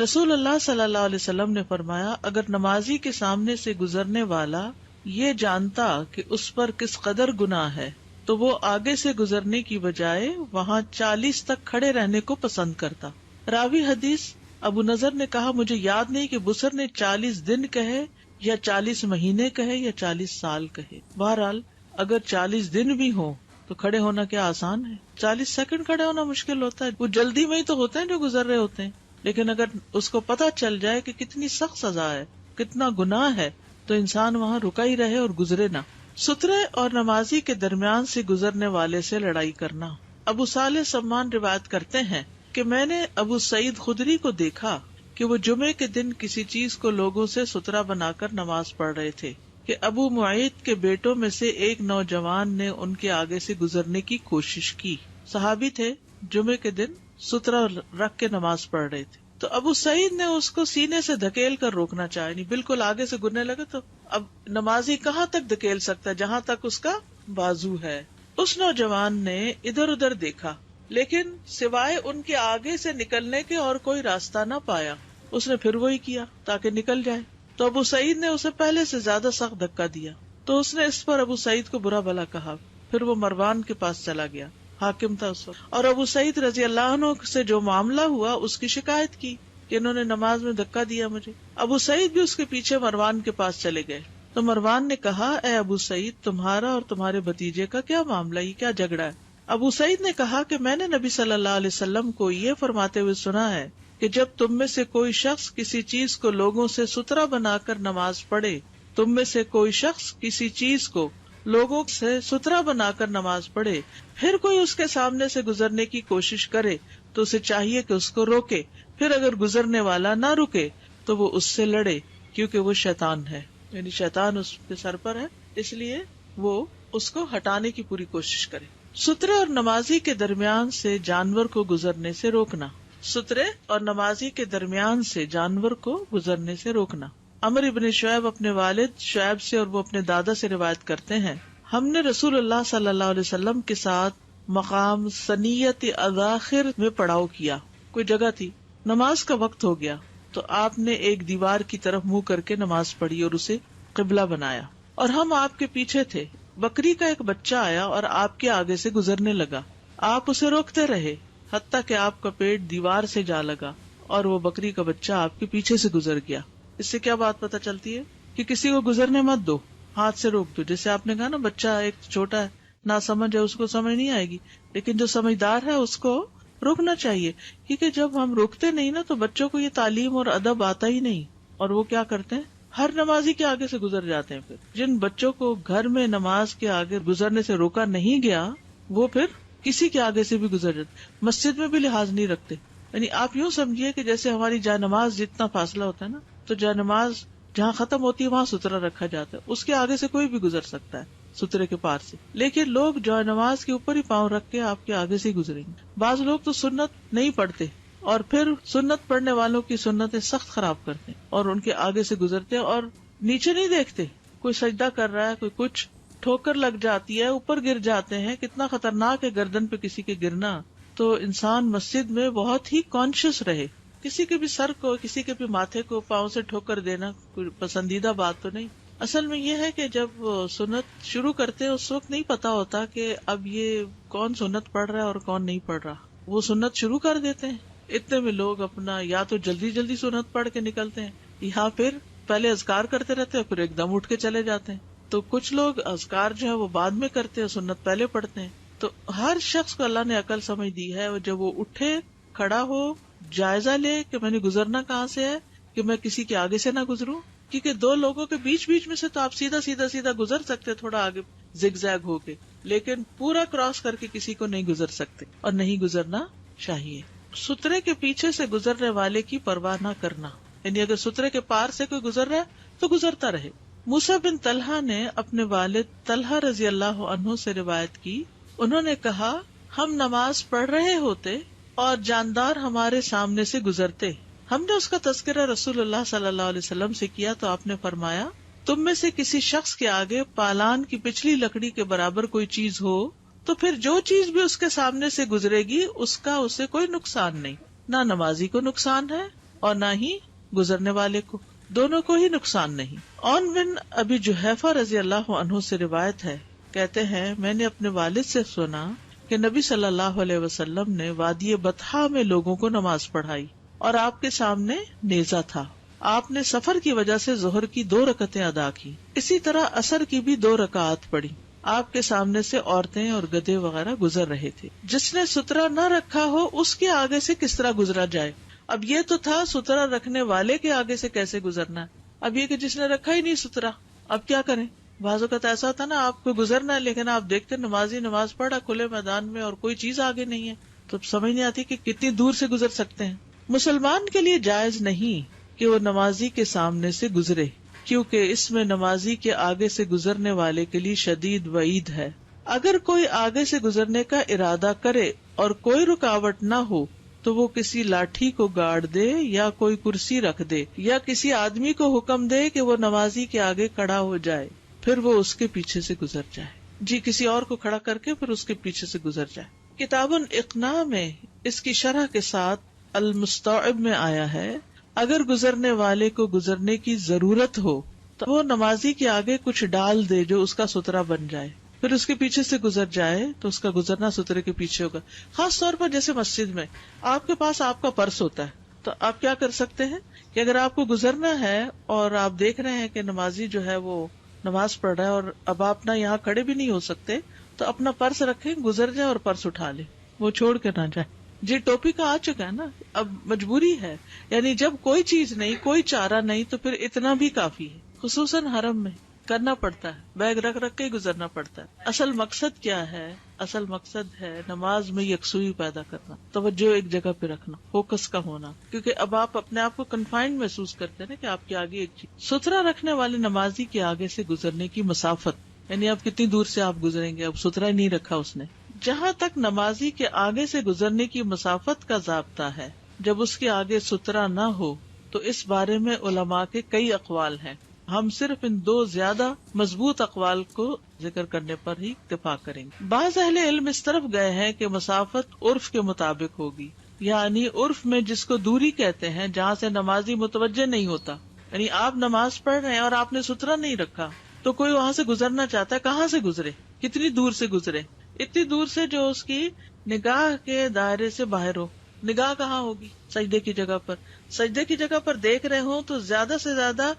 رسول اللہ صلی اللہ علیہ وسلم نے فرمایا، اگر نمازی کے سامنے سے گزرنے والا یہ جانتا کہ اس پر کس قدر گناہ ہے تو وہ آگے سے گزرنے کی بجائے وہاں 40 تک کھڑے رہنے کو پسند کرتا. راوی حدیث ابو نضر نے کہا، مجھے یاد نہیں کہ بصر نے 40 دن کہے یا 40 مہینے کہے یا 40 سال کہے. بہرحال اگر 40 دن بھی ہوں تو کھڑے ہونا کیا آسان ہے؟ 40 سیکنڈ کھڑے ہونا مشکل ہوتا ہے. وہ جلدی میں ہی تو ہوتے ہیں جو گزر رہے ہوتے ہیں، لیکن اگر اس کو پتہ چل جائے کہ کتنی سخت سزا ہے، کتنا گناہ ہے، تو انسان وہاں رکا ہی رہے اور گزرے نہ. سترے اور نمازی کے درمیان سے گزرنے والے سے لڑائی کرنا. ابو صالح سمان روایت کرتے ہیں کہ میں نے ابو سعید خدری کو دیکھا کہ وہ جمعے کے دن کسی چیز کو لوگوں سے سترا بنا کر نماز پڑھ رہے تھے کہ ابو معیط کے بیٹوں میں سے ایک نوجوان نے ان کے آگے سے گزرنے کی کوشش کی. صحابی تھے، جمعے کے دن سترا رکھ کے نماز پڑھ رہے تھے، تو ابو سعید نے اس کو سینے سے دھکیل کر روکنا چاہا، نہیں بالکل آگے سے گرنے لگے. تو اب نمازی کہاں تک دھکیل سکتا ہے؟ جہاں تک اس کا بازو ہے. اس نوجوان نے ادھر ادھر دیکھا لیکن سوائے ان کے آگے سے نکلنے کے اور کوئی راستہ نہ پایا. اس نے پھر وہی کیا تاکہ نکل جائے. تو ابو سعید نے اسے پہلے سے زیادہ سخت دھکا دیا. تو اس نے اس پر ابو سعید کو برا بھلا کہا. پھر وہ مروان کے پاس چلا گیا، حاکم تھا اس وقت، اور ابو سعید رضی اللہ عنہ سے جو معاملہ ہوا اس کی شکایت کی کہ انہوں نے نماز میں دھکا دیا مجھے. ابو سعید بھی اس کے پیچھے مروان کے پاس چلے گئے. تو مروان نے کہا، اے ابو سعید، تمہارا اور تمہارے بھتیجے کا کیا معاملہ، یہ کیا جھگڑا ہے؟ ابو سعید نے کہا کہ میں نے نبی صلی اللہ علیہ وسلم کو یہ فرماتے ہوئے سنا ہے کہ جب تم میں سے کوئی شخص کسی چیز کو لوگوں سے سترا بنا کر نماز پڑھے، تم میں سے کوئی شخص کسی چیز کو لوگوں سے سترا بنا کر نماز پڑھے، پھر کوئی اس کے سامنے سے گزرنے کی کوشش کرے تو اسے چاہیے کہ اس کو روکے، پھر اگر گزرنے والا نہ رکے تو وہ اس سے لڑے، کیونکہ وہ شیطان ہے، یعنی شیطان اس کے سر پر ہے، اس لیے وہ اس کو ہٹانے کی پوری کوشش کرے. سترے اور نمازی کے درمیان سے جانور کو گزرنے سے روکنا. سترے اور نمازی کے درمیان سے جانور کو گزرنے سے روکنا. عمر بن شعیب اپنے والد شعیب سے اور وہ اپنے دادا سے روایت کرتے ہیں، ہم نے رسول اللہ صلی اللہ علیہ وسلم کے ساتھ مقام سنیت اذاخر میں پڑاؤ کیا. کوئی جگہ تھی، نماز کا وقت ہو گیا تو آپ نے ایک دیوار کی طرف منہ کر کے نماز پڑھی اور اسے قبلہ بنایا، اور ہم آپ کے پیچھے تھے. بکری کا ایک بچہ آیا اور آپ کے آگے سے گزرنے لگا. آپ اسے روکتے رہے حتیٰ کہ آپ کا پیٹ دیوار سے جا لگا اور وہ بکری کا بچہ آپ کے پیچھے سے گزر گیا. اس سے کیا بات پتہ چلتی ہے کہ کسی کو گزرنے مت دو، ہاتھ سے روک دو. جیسے آپ نے کہا نا، بچہ ایک چھوٹا ہے، نہ سمجھ ہے، اس کو سمجھ نہیں آئے گی، لیکن جو سمجھدار ہے اس کو روکنا چاہیے، کیونکہ جب ہم روکتے نہیں نا تو بچوں کو یہ تعلیم اور ادب آتا ہی نہیں، اور وہ کیا کرتے ہیں، ہر نمازی کے آگے سے گزر جاتے ہیں. پھر جن بچوں کو گھر میں نماز کے آگے گزرنے سے روکا نہیں گیا وہ پھر کسی کے آگے سے بھی گزر جاتے. مسجد میں بھی لحاظ نہیں رکھتے. یعنی آپ یوں سمجھیے کہ جیسے ہماری جائے نماز جتنا فاصلہ ہوتا ہے نا، تو جائے نماز جہاں ختم ہوتی ہے وہاں سترا رکھا جاتا ہے، اس کے آگے سے کوئی بھی گزر سکتا ہے سترے کے پار سے. لیکن لوگ جائے نماز کے اوپر ہی پاؤں رکھ کے آپ کے آگے سے ہی گزریں گے. بعض لوگ تو سنت نہیں پڑھتے اور پھر سنت پڑھنے والوں کی سنتیں سخت خراب کرتے ہیں اور ان کے آگے سے گزرتے ہیں اور نیچے نہیں دیکھتے. کوئی سجدہ کر رہا ہے، کوئی کچھ، ٹھوکر لگ جاتی ہے، اوپر گر جاتے ہیں. کتنا خطرناک ہے گردن پہ کسی کے گرنا. تو انسان مسجد میں بہت ہی کانشیس رہے. کسی کے بھی سر کو، کسی کے بھی ماتھے کو پاؤں سے ٹھوکر دینا کوئی پسندیدہ بات تو نہیں. اصل میں یہ ہے کہ جب سنت شروع کرتے ہیں اس وقت نہیں پتا ہوتا کہ اب یہ کون سنت پڑھ رہا ہے اور کون نہیں پڑھ رہا. وہ سنت شروع کر دیتے ہیں، اتنے میں لوگ اپنا یا تو جلدی جلدی سنت پڑھ کے نکلتے ہیں، یا پھر پہلے اذکار کرتے رہتے ہیں پھر ایک دم اٹھ کے چلے جاتے ہیں. تو کچھ لوگ اذکار جو ہے وہ بعد میں کرتے ہیں، سنت پہلے پڑھتے ہیں. تو ہر شخص کو اللہ نے عقل سمجھ دی ہے، جب وہ اٹھے، کھڑا ہو، جائزہ لے کہ میں نے گزرنا کہاں سے ہے، کہ میں کسی کے آگے سے نہ گزروں. کیونکہ دو لوگوں کے بیچ میں سے تو آپ سیدھا سیدھا سیدھا گزر سکتے، تھوڑا آگے زگ زیگ ہو کے، لیکن پورا کراس کر کے کسی کو نہیں گزر سکتے، اور نہیں گزرنا چاہیے. سترے کے پیچھے سے گزرنے والے کی پرواہ نہ کرنا، یعنی اگر سترے کے پار سے کوئی گزر رہا ہے تو گزرتا رہے. موسیٰ بن طلحہ نے اپنے والد طلحہ رضی اللہ عنہ سے روایت کی، انہوں نے کہا، ہم نماز پڑھ رہے ہوتے اور جاندار ہمارے سامنے سے گزرتے. ہم نے اس کا تذکرہ رسول اللہ صلی اللہ علیہ وسلم سے کیا تو آپ نے فرمایا، تم میں سے کسی شخص کے آگے پالان کی پچھلی لکڑی کے برابر کوئی چیز ہو تو پھر جو چیز بھی اس کے سامنے سے گزرے گی اس کا اسے کوئی نقصان نہیں، نہ نمازی کو نقصان ہے اور نہ ہی گزرنے والے کو، دونوں کو ہی نقصان نہیں. عون بن ابی جحیفہ رضی اللہ عنہ سے روایت ہے، کہتے ہیں میں نے اپنے والد سے سنا کہ نبی صلی اللہ علیہ وسلم نے وادی بطحا میں لوگوں کو نماز پڑھائی اور آپ کے سامنے نیزہ تھا. آپ نے سفر کی وجہ سے ظہر کی 2 رکعتیں ادا کی، اسی طرح عصر کی بھی 2 رکعات پڑھی. آپ کے سامنے سے عورتیں اور گدھے وغیرہ گزر رہے تھے. جس نے سترا نہ رکھا ہو اس کے آگے سے کس طرح گزرا جائے. اب یہ تو تھا سترا رکھنے والے کے آگے سے کیسے گزرنا ہے، اب یہ کہ جس نے رکھا ہی نہیں سترا، اب کیا کریں. بعض اوقات ایسا ہوتا نا، آپ کو گزرنا ہے لیکن آپ دیکھتے نمازی نماز پڑھا کھلے میدان میں اور کوئی چیز آگے نہیں ہے، تو سمجھ نہیں آتی کہ کتنی دور سے گزر سکتے ہیں. مسلمان کے لیے جائز نہیں کہ وہ نمازی کے سامنے سے گزرے، کیونکہ اس میں نمازی کے آگے سے گزرنے والے کے لیے شدید وعید ہے. اگر کوئی آگے سے گزرنے کا ارادہ کرے اور کوئی رکاوٹ نہ ہو تو وہ کسی لاٹھی کو گاڑ دے یا کوئی کرسی رکھ دے یا کسی آدمی کو حکم دے کہ وہ نمازی کے آگے کھڑا ہو جائے، پھر وہ اس کے پیچھے سے گزر جائے. جی، کسی اور کو کھڑا کر کے پھر اس کے پیچھے سے گزر جائے. کتاب الاقناع میں اس کی شرح کے ساتھ المستوعب میں آیا ہے، اگر گزرنے والے کو گزرنے کی ضرورت ہو تو وہ نمازی کے آگے کچھ ڈال دے جو اس کا سترا بن جائے، پھر اس کے پیچھے سے گزر جائے تو اس کا گزرنا سترے کے پیچھے ہوگا. خاص طور پر جیسے مسجد میں آپ کے پاس آپ کا پرس ہوتا ہے، تو آپ کیا کر سکتے ہیں کہ اگر آپ کو گزرنا ہے اور آپ دیکھ رہے ہیں کہ نمازی جو ہے وہ نماز پڑھ رہا ہے اور اب آپ نہ یہاں کھڑے بھی نہیں ہو سکتے، تو اپنا پرس رکھیں، گزر جائے اور پرس اٹھا لیں، وہ چھوڑ کے نہ جائے. جی ٹوپی کا آ چکا ہے نا، اب مجبوری ہے، یعنی جب کوئی چیز نہیں، کوئی چارہ نہیں، تو پھر اتنا بھی کافی ہے. خصوصاً حرم میں کرنا پڑتا ہے، بیگ رکھ رکھ کے گزرنا پڑتا ہے. اصل مقصد کیا ہے؟ اصل مقصد ہے نماز میں یکسوئی پیدا کرنا، توجہ ایک جگہ پہ رکھنا، فوکس کا ہونا، کیونکہ اب آپ اپنے آپ کو کنفائنڈ محسوس کرتے ہیں نا کہ آپ کے آگے ایک چیز. سترا رکھنے والے نمازی کے آگے سے گزرنے کی مسافت، یعنی اب کتنی دور سے آپ گزریں گے، اب سترا ہی نہیں رکھا اس نے. جہاں تک نمازی کے آگے سے گزرنے کی مسافت کا ضابطہ ہے، جب اس کے آگے سترا نہ ہو تو اس بارے میں علماء کے کئی اقوال ہیں. ہم صرف ان دو زیادہ مضبوط اقوال کو ذکر کرنے پر ہی اکتفا کریں گے. بعض اہل علم اس طرف گئے ہیں کہ مسافت عرف کے مطابق ہوگی، یعنی عرف میں جس کو دوری کہتے ہیں، جہاں سے نمازی متوجہ نہیں ہوتا. یعنی آپ نماز پڑھ رہے ہیں اور آپ نے سترا نہیں رکھا، تو کوئی وہاں سے گزرنا چاہتا ہے، کہاں سے گزرے، کتنی دور سے گزرے؟ اتنی دور سے جو اس کی نگاہ کے دائرے سے باہر ہو. نگاہ کہاں ہوگی؟ سجدے کی جگہ پر. سجدے کی جگہ پر دیکھ رہے ہوں تو زیادہ سے زیادہ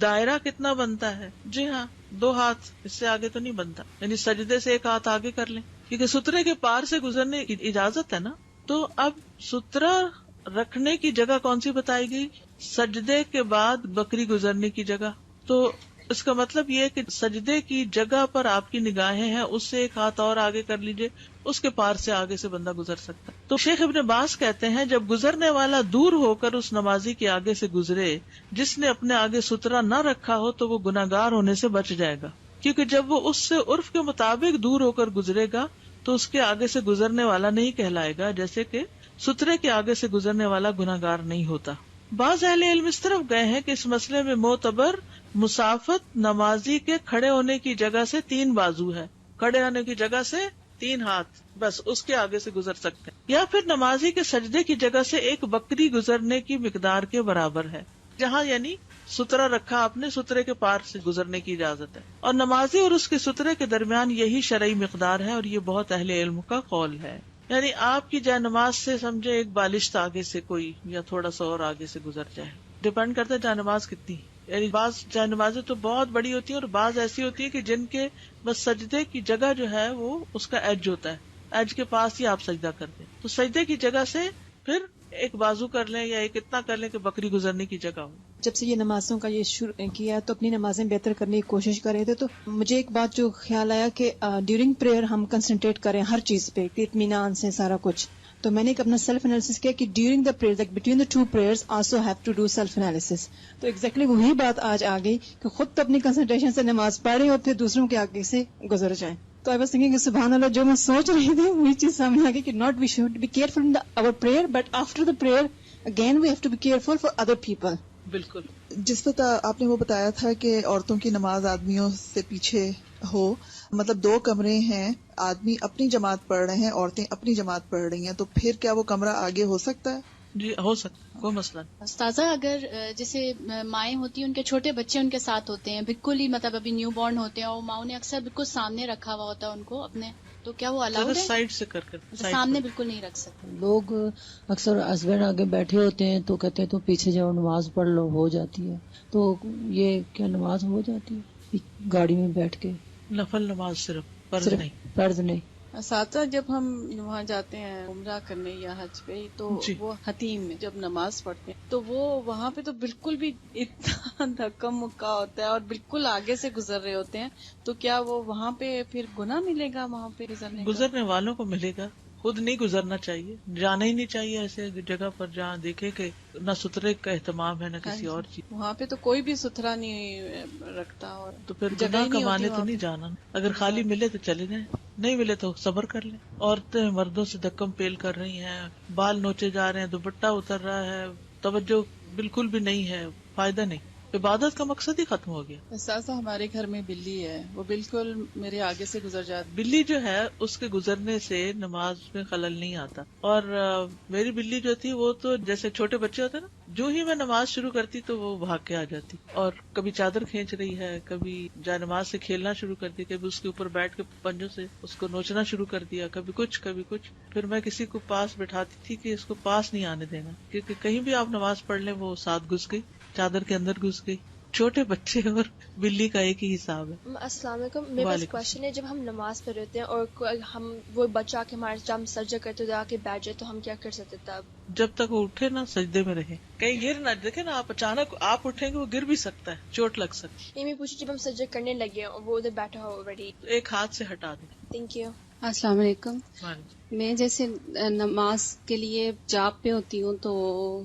دائرہ کتنا بنتا ہے؟ جی ہاں، 2 ہاتھ، اس سے آگے تو نہیں بنتا. یعنی سجدے سے 1 ہاتھ آگے کر لیں، کیونکہ سترے کے پار سے گزرنے کی اجازت ہے نا. تو اب سترا رکھنے کی جگہ کون سی بتائی گئی؟ سجدے کے بعد بکری گزرنے کی جگہ. تو اس کا مطلب یہ ہے کہ سجدے کی جگہ پر آپ کی نگاہیں ہیں، اس سے 1 ہاتھ اور آگے کر لیجئے، اس کے پار سے آگے سے بندہ گزر سکتا ہے. تو شیخ ابن باز کہتے ہیں جب گزرنے والا دور ہو کر اس نمازی کے آگے سے گزرے جس نے اپنے آگے سترا نہ رکھا ہو تو وہ گناہگار ہونے سے بچ جائے گا، کیونکہ جب وہ اس سے عرف کے مطابق دور ہو کر گزرے گا تو اس کے آگے سے گزرنے والا نہیں کہلائے گا، جیسے کہ سترے کے آگے سے گزرنے والا گناہگار نہیں ہوتا. بعض اہل علم اس طرف گئے ہیں کہ اس مسئلے میں معتبر مسافت نمازی کے کھڑے ہونے کی جگہ سے 3 بازو ہے، کھڑے ہونے کی جگہ سے 3 ہاتھ، بس اس کے آگے سے گزر سکتے ہیں. یا پھر نمازی کے سجدے کی جگہ سے 1 بکری گزرنے کی مقدار کے برابر ہے، جہاں یعنی سترا رکھا آپ نے، سترے کے پار سے گزرنے کی اجازت ہے. اور نمازی اور اس کے سترے کے درمیان یہی شرعی مقدار ہے، اور یہ بہت اہل علم کا قول ہے. یعنی آپ کی جائے نماز سے سمجھے 1 بالشت آگے سے کوئی یا تھوڑا سا اور آگے سے گزر جائے، ڈیپینڈ کرتا ہے جائے نماز کتنی. یعنی بعض جائے نمازیں تو بہت بڑی ہوتی ہیں اور بعض ایسی ہوتی ہے کہ جن کے بس سجدے کی جگہ جو ہے وہ اس کا ایج ہوتا ہے، ایج کے پاس ہی آپ سجدہ کر دیں، تو سجدے کی جگہ سے پھر 1 بازو کر لیں یا 1 اتنا کر لیں کہ بکری گزرنے کی جگہ ہو. جب سے یہ نمازوں کا یہ شروع کیا تو اپنی نمازیں بہتر کرنے کی کوشش کر رہے تھے، تو مجھے ایک بات جو خیال آیا کہ ڈیورنگ پریئر ہم کنسنٹریٹ کریں ہر چیز پہ، اطمینان سے سارا کچھ. تو میں نے ایک اپنا سیلف انالیسس کیا کہ during the prayer between the 2 prayers also have to do self analysis. تو ایگزیکٹلی وہی بات آج آ گئی کہ خود تو اپنی کنسنٹریشن سے نماز پڑھیں اور پھر دوسروں کے آگے سے گزر جائیں. تو آئی واز تھنکنگ کہ سبحان اللہ، جو میں سوچ رہی تھی وہی چیز سامنے آ گئی کہ not we should be careful in our prayer but after the prayer again we have to be careful for other people. بالکل. جس وقت آپ نے وہ بتایا تھا کہ عورتوں کی نماز آدمیوں سے پیچھے ہو، مطلب 2 کمرے ہیں، آدمی اپنی جماعت پڑھ رہے ہیں، عورتیں اپنی جماعت پڑھ رہی ہیں، تو پھر کیا وہ کمرہ آگے ہو سکتا ہے؟ جی ہو سکتا ہے، کوئی مسئلہ نہیں. استاذہ اگر جیسے مائیں ہوتی ہیں، ان کے چھوٹے بچے ان کے ساتھ ہوتے ہیں، بالکل ہی مطلب ابھی نیو بورن ہوتے ہیں، اور ماؤں نے اکثر بالکل سامنے رکھا ہوا ہوتا ہے ان کو اپنے، تو کیا وہ الاؤڈ ہے؟ سائڈ سے کر سامنے بالکل نہیں رکھ سکتے. لوگ اکثر ہسبینڈ آگے بیٹھے ہوتے ہیں تو کہتے ہیں تو پیچھے جاؤ نماز پڑھ لو، ہو جاتی ہے. تو یہ کیا نماز ہو جاتی ہے گاڑی میں بیٹھ کے؟ نفل نماز صرف، فرض نہیں. اساتذہ جب ہم وہاں جاتے ہیں عمرہ کرنے یا حج پہ، تو وہ حتیم میں جب نماز پڑھتے ہیں تو وہ وہاں پہ تو بالکل بھی اتنا دھکا مکا ہوتا ہے اور بالکل آگے سے گزر رہے ہوتے ہیں، تو کیا وہ وہاں پہ پھر گناہ ملے گا؟ وہاں پہ گزرنے والوں کو ملے گا، خود نہیں گزرنا چاہیے، جانا ہی نہیں چاہیے ایسے جگہ پر جہاں دیکھے کہ نہ سترے کا اہتمام ہے نہ کسی اور چیز. وہاں پہ تو کوئی بھی ستھرا نہیں رکھتا، اور تو پھر گناہ کمانے تو نہیں جانا. اگر خالی ملے تو چلے جائیں، نہیں ملے تو صبر کر لیں. عورتیں مردوں سے دھکم پیل کر رہی ہیں، بال نوچے جا رہے ہیں، دوپٹہ اتر رہا ہے، توجہ بالکل بھی نہیں ہے، فائدہ نہیں. عبادت کا مقصد ہی ختم ہو گیا. اساتذہ ہمارے گھر میں بلی ہے، وہ بالکل میرے آگے سے گزر جاتی. بلی جو ہے اس کے گزرنے سے نماز میں خلل نہیں آتا. اور میری بلی جو تھی وہ تو جیسے چھوٹے بچے ہوتے نا، جو ہی میں نماز شروع کرتی تو وہ بھاگ کے آ جاتی، اور کبھی چادر کھینچ رہی ہے، کبھی جا نماز سے کھیلنا شروع کر دیا، کبھی اس کے اوپر بیٹھ کے پنجوں سے اس کو نوچنا شروع کر دیا، کبھی کچھ کبھی کچھ. پھر میں کسی کو پاس بٹھاتی تھی کہ اس کو پاس نہیں آنے دینا، کیونکہ کہیں بھی آپ نماز پڑھ لیں وہ ساتھ گھس گئی، چادر کے اندر گھس گئی. چھوٹے بچے اور بلی کا ایک ہی حساب ہے. السلام علیکم. میرے پاس کوشچن ہے، جب ہم نماز پڑھ رہتے ہیں اور ہم وہ بچہ کے ہمارے جب ہم سجدہ کرتے جا کے بیٹھ جائے تو ہم کیا کر سکتے تب؟ جب تک وہ اٹھے نا سجدے میں رہے، کہیں گر نہ. دیکھیں نا، آپ اچانک آپ اٹھیں گے وہ گر بھی سکتا ہے، چوٹ لگ سکتی. یہ میں پوچھی جب ہم سجدہ کرنے لگے اور وہ ادھر بیٹھا ہو آلریڈی، ایک ہاتھ سے ہٹا دیں. Thank you. السلام علیکم. میں جیسے نماز کے لیے جاب پہ ہوتی ہوں تو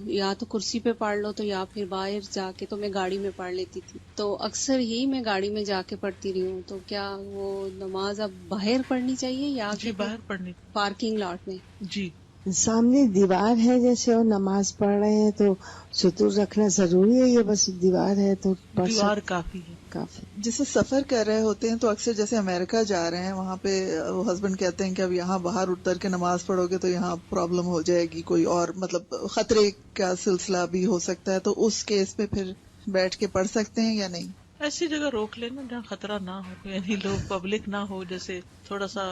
یا تو کرسی پہ پڑھ لو تو یا پھر باہر جا کے تو میں گاڑی میں پڑھ لیتی تھی، تو اکثر ہی میں گاڑی میں جا کے پڑھتی رہی ہوں. تو کیا وہ نماز اب باہر پڑھنی چاہیے یا جی باہر پڑھنی، پارکنگ لاٹ میں؟ جی سامنے دیوار ہے جیسے اور نماز پڑھ رہے ہیں تو ستور رکھنا ضروری ہے، یہ بس دیوار ہے تو دیوار کافی ہے. کافی. جسے سفر کر رہے ہوتے ہیں تو اکثر جیسے امریکہ جا رہے ہیں، وہاں پہ وہ ہسبینڈ کہتے ہیں کہ اب یہاں باہر اتر کے نماز پڑھو گے تو یہاں پرابلم ہو جائے گی، کوئی اور مطلب خطرے کا سلسلہ بھی ہو سکتا ہے، تو اس کیس میں پھر بیٹھ کے پڑھ سکتے ہیں یا نہیں؟ ایسی جگہ روک لینا جہاں خطرہ نہ ہو، یعنی لوگ پبلک نہ ہو. جیسے تھوڑا سا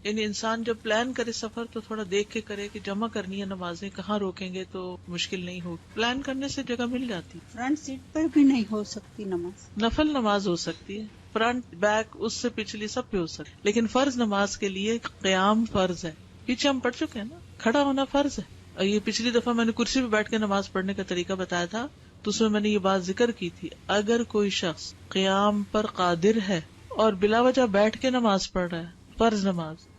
یعنی انسان جب پلان کرے سفر تو تھوڑا دیکھ کے کرے کہ جمع کرنی ہے نمازیں، کہاں روکیں گے تو مشکل نہیں ہو. پلان کرنے سے جگہ مل جاتی. فرنٹ سیٹ پر بھی نہیں ہو سکتی نماز. نفل نماز ہو سکتی ہے، فرنٹ بیک اس سے پچھلی سب پہ ہو سکتی، لیکن فرض نماز کے لیے قیام فرض ہے. پیچھے ہم پڑھ چکے ہیں نا، کھڑا ہونا فرض ہے. اور یہ پچھلی دفعہ میں نے کرسی پہ بیٹھ کے نماز پڑھنے کا طریقہ بتایا تھا، تو اس میں نے یہ بات ذکر کی تھی، اگر کوئی شخص قیام پر قادر ہے اور بلا وجہ بیٹھ کے نماز پڑھ رہا ہے، فرض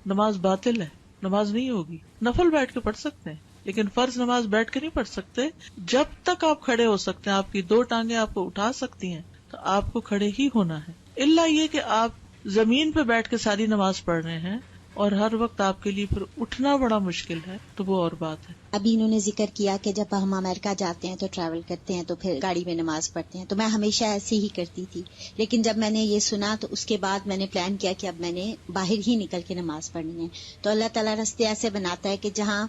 نماز باطل ہے، نماز نہیں ہوگی. نفل بیٹھ کے پڑھ سکتے ہیں لیکن فرض نماز بیٹھ کے نہیں پڑھ سکتے. جب تک آپ کھڑے ہو سکتے ہیں، آپ کی 2 ٹانگیں آپ کو اٹھا سکتی ہیں تو آپ کو کھڑے ہی ہونا ہے. الا یہ کہ آپ زمین پہ بیٹھ کے ساری نماز پڑھ رہے ہیں اور ہر وقت آپ کے لیے پھر اٹھنا بڑا مشکل ہے تو وہ اور بات ہے. ابھی انہوں نے ذکر کیا کہ جب ہم امریکہ جاتے ہیں تو ٹریول کرتے ہیں تو پھر گاڑی میں نماز پڑھتے ہیں، تو میں ہمیشہ ایسے ہی کرتی تھی. لیکن جب میں نے یہ سنا تو اس کے بعد میں نے پلان کیا کہ اب میں نے باہر ہی نکل کے نماز پڑھنی ہے. تو اللہ تعالیٰ راستے ایسے بناتا ہے کہ جہاں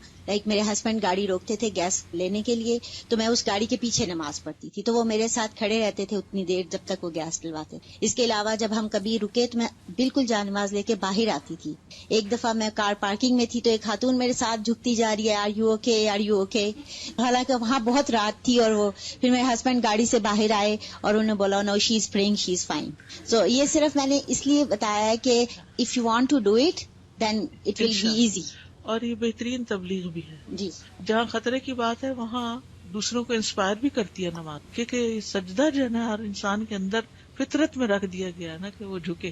میرے ہسبینڈ گاڑی روکتے تھے گیس لینے کے لیے تو میں اس گاڑی کے پیچھے نماز پڑھتی تھی، تو وہ میرے ساتھ کھڑے رہتے تھے اتنی دیر جب تک وہ گیس ڈلواتے. اس کے علاوہ جب ہم کبھی رکے تو میں بالکل جا نماز لے کے باہر آتی تھی. ایک دفعہ میں کار پارکنگ میں تھی تو ایک خاتون میرے ساتھ جھکتی جا رہی ہے، are you okay are you okay. حالانکہ وہاں بہت رات تھی، اور وہ پھر میرے ہسبینڈ گاڑی سے باہر آئے اور انہوں نے بولا نو شی از پریئنگ شی از فائن. سو یہ صرف میں نے اس لیے بتایا ہے کہ if you want to do it then it will be easy. اور یہ بہترین تبلیغ بھی ہے. جی جہاں خطرے کی بات ہے وہاں دوسروں کو انسپائر بھی کرتی ہے نماز، کیونکہ سجدہ جو ہے نا ہر انسان کے اندر فطرت میں رکھ دیا گیا ہے نا کہ وہ جھکے.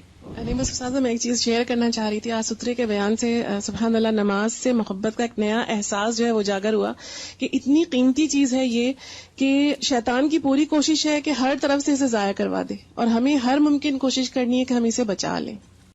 بس استاذہ میں ایک چیز شیئر کرنا چاہ رہی تھی. آج سترے کے بیان سے سبحان اللہ نماز سے محبت کا ایک نیا احساس جو ہے وہ اجاگر ہوا کہ اتنی قیمتی چیز ہے یہ کہ شیطان کی پوری کوشش ہے کہ ہر طرف سے اسے ضائع کروا دے، اور ہمیں ہر ممکن کوشش کرنی ہے کہ ہم اسے بچا لیں.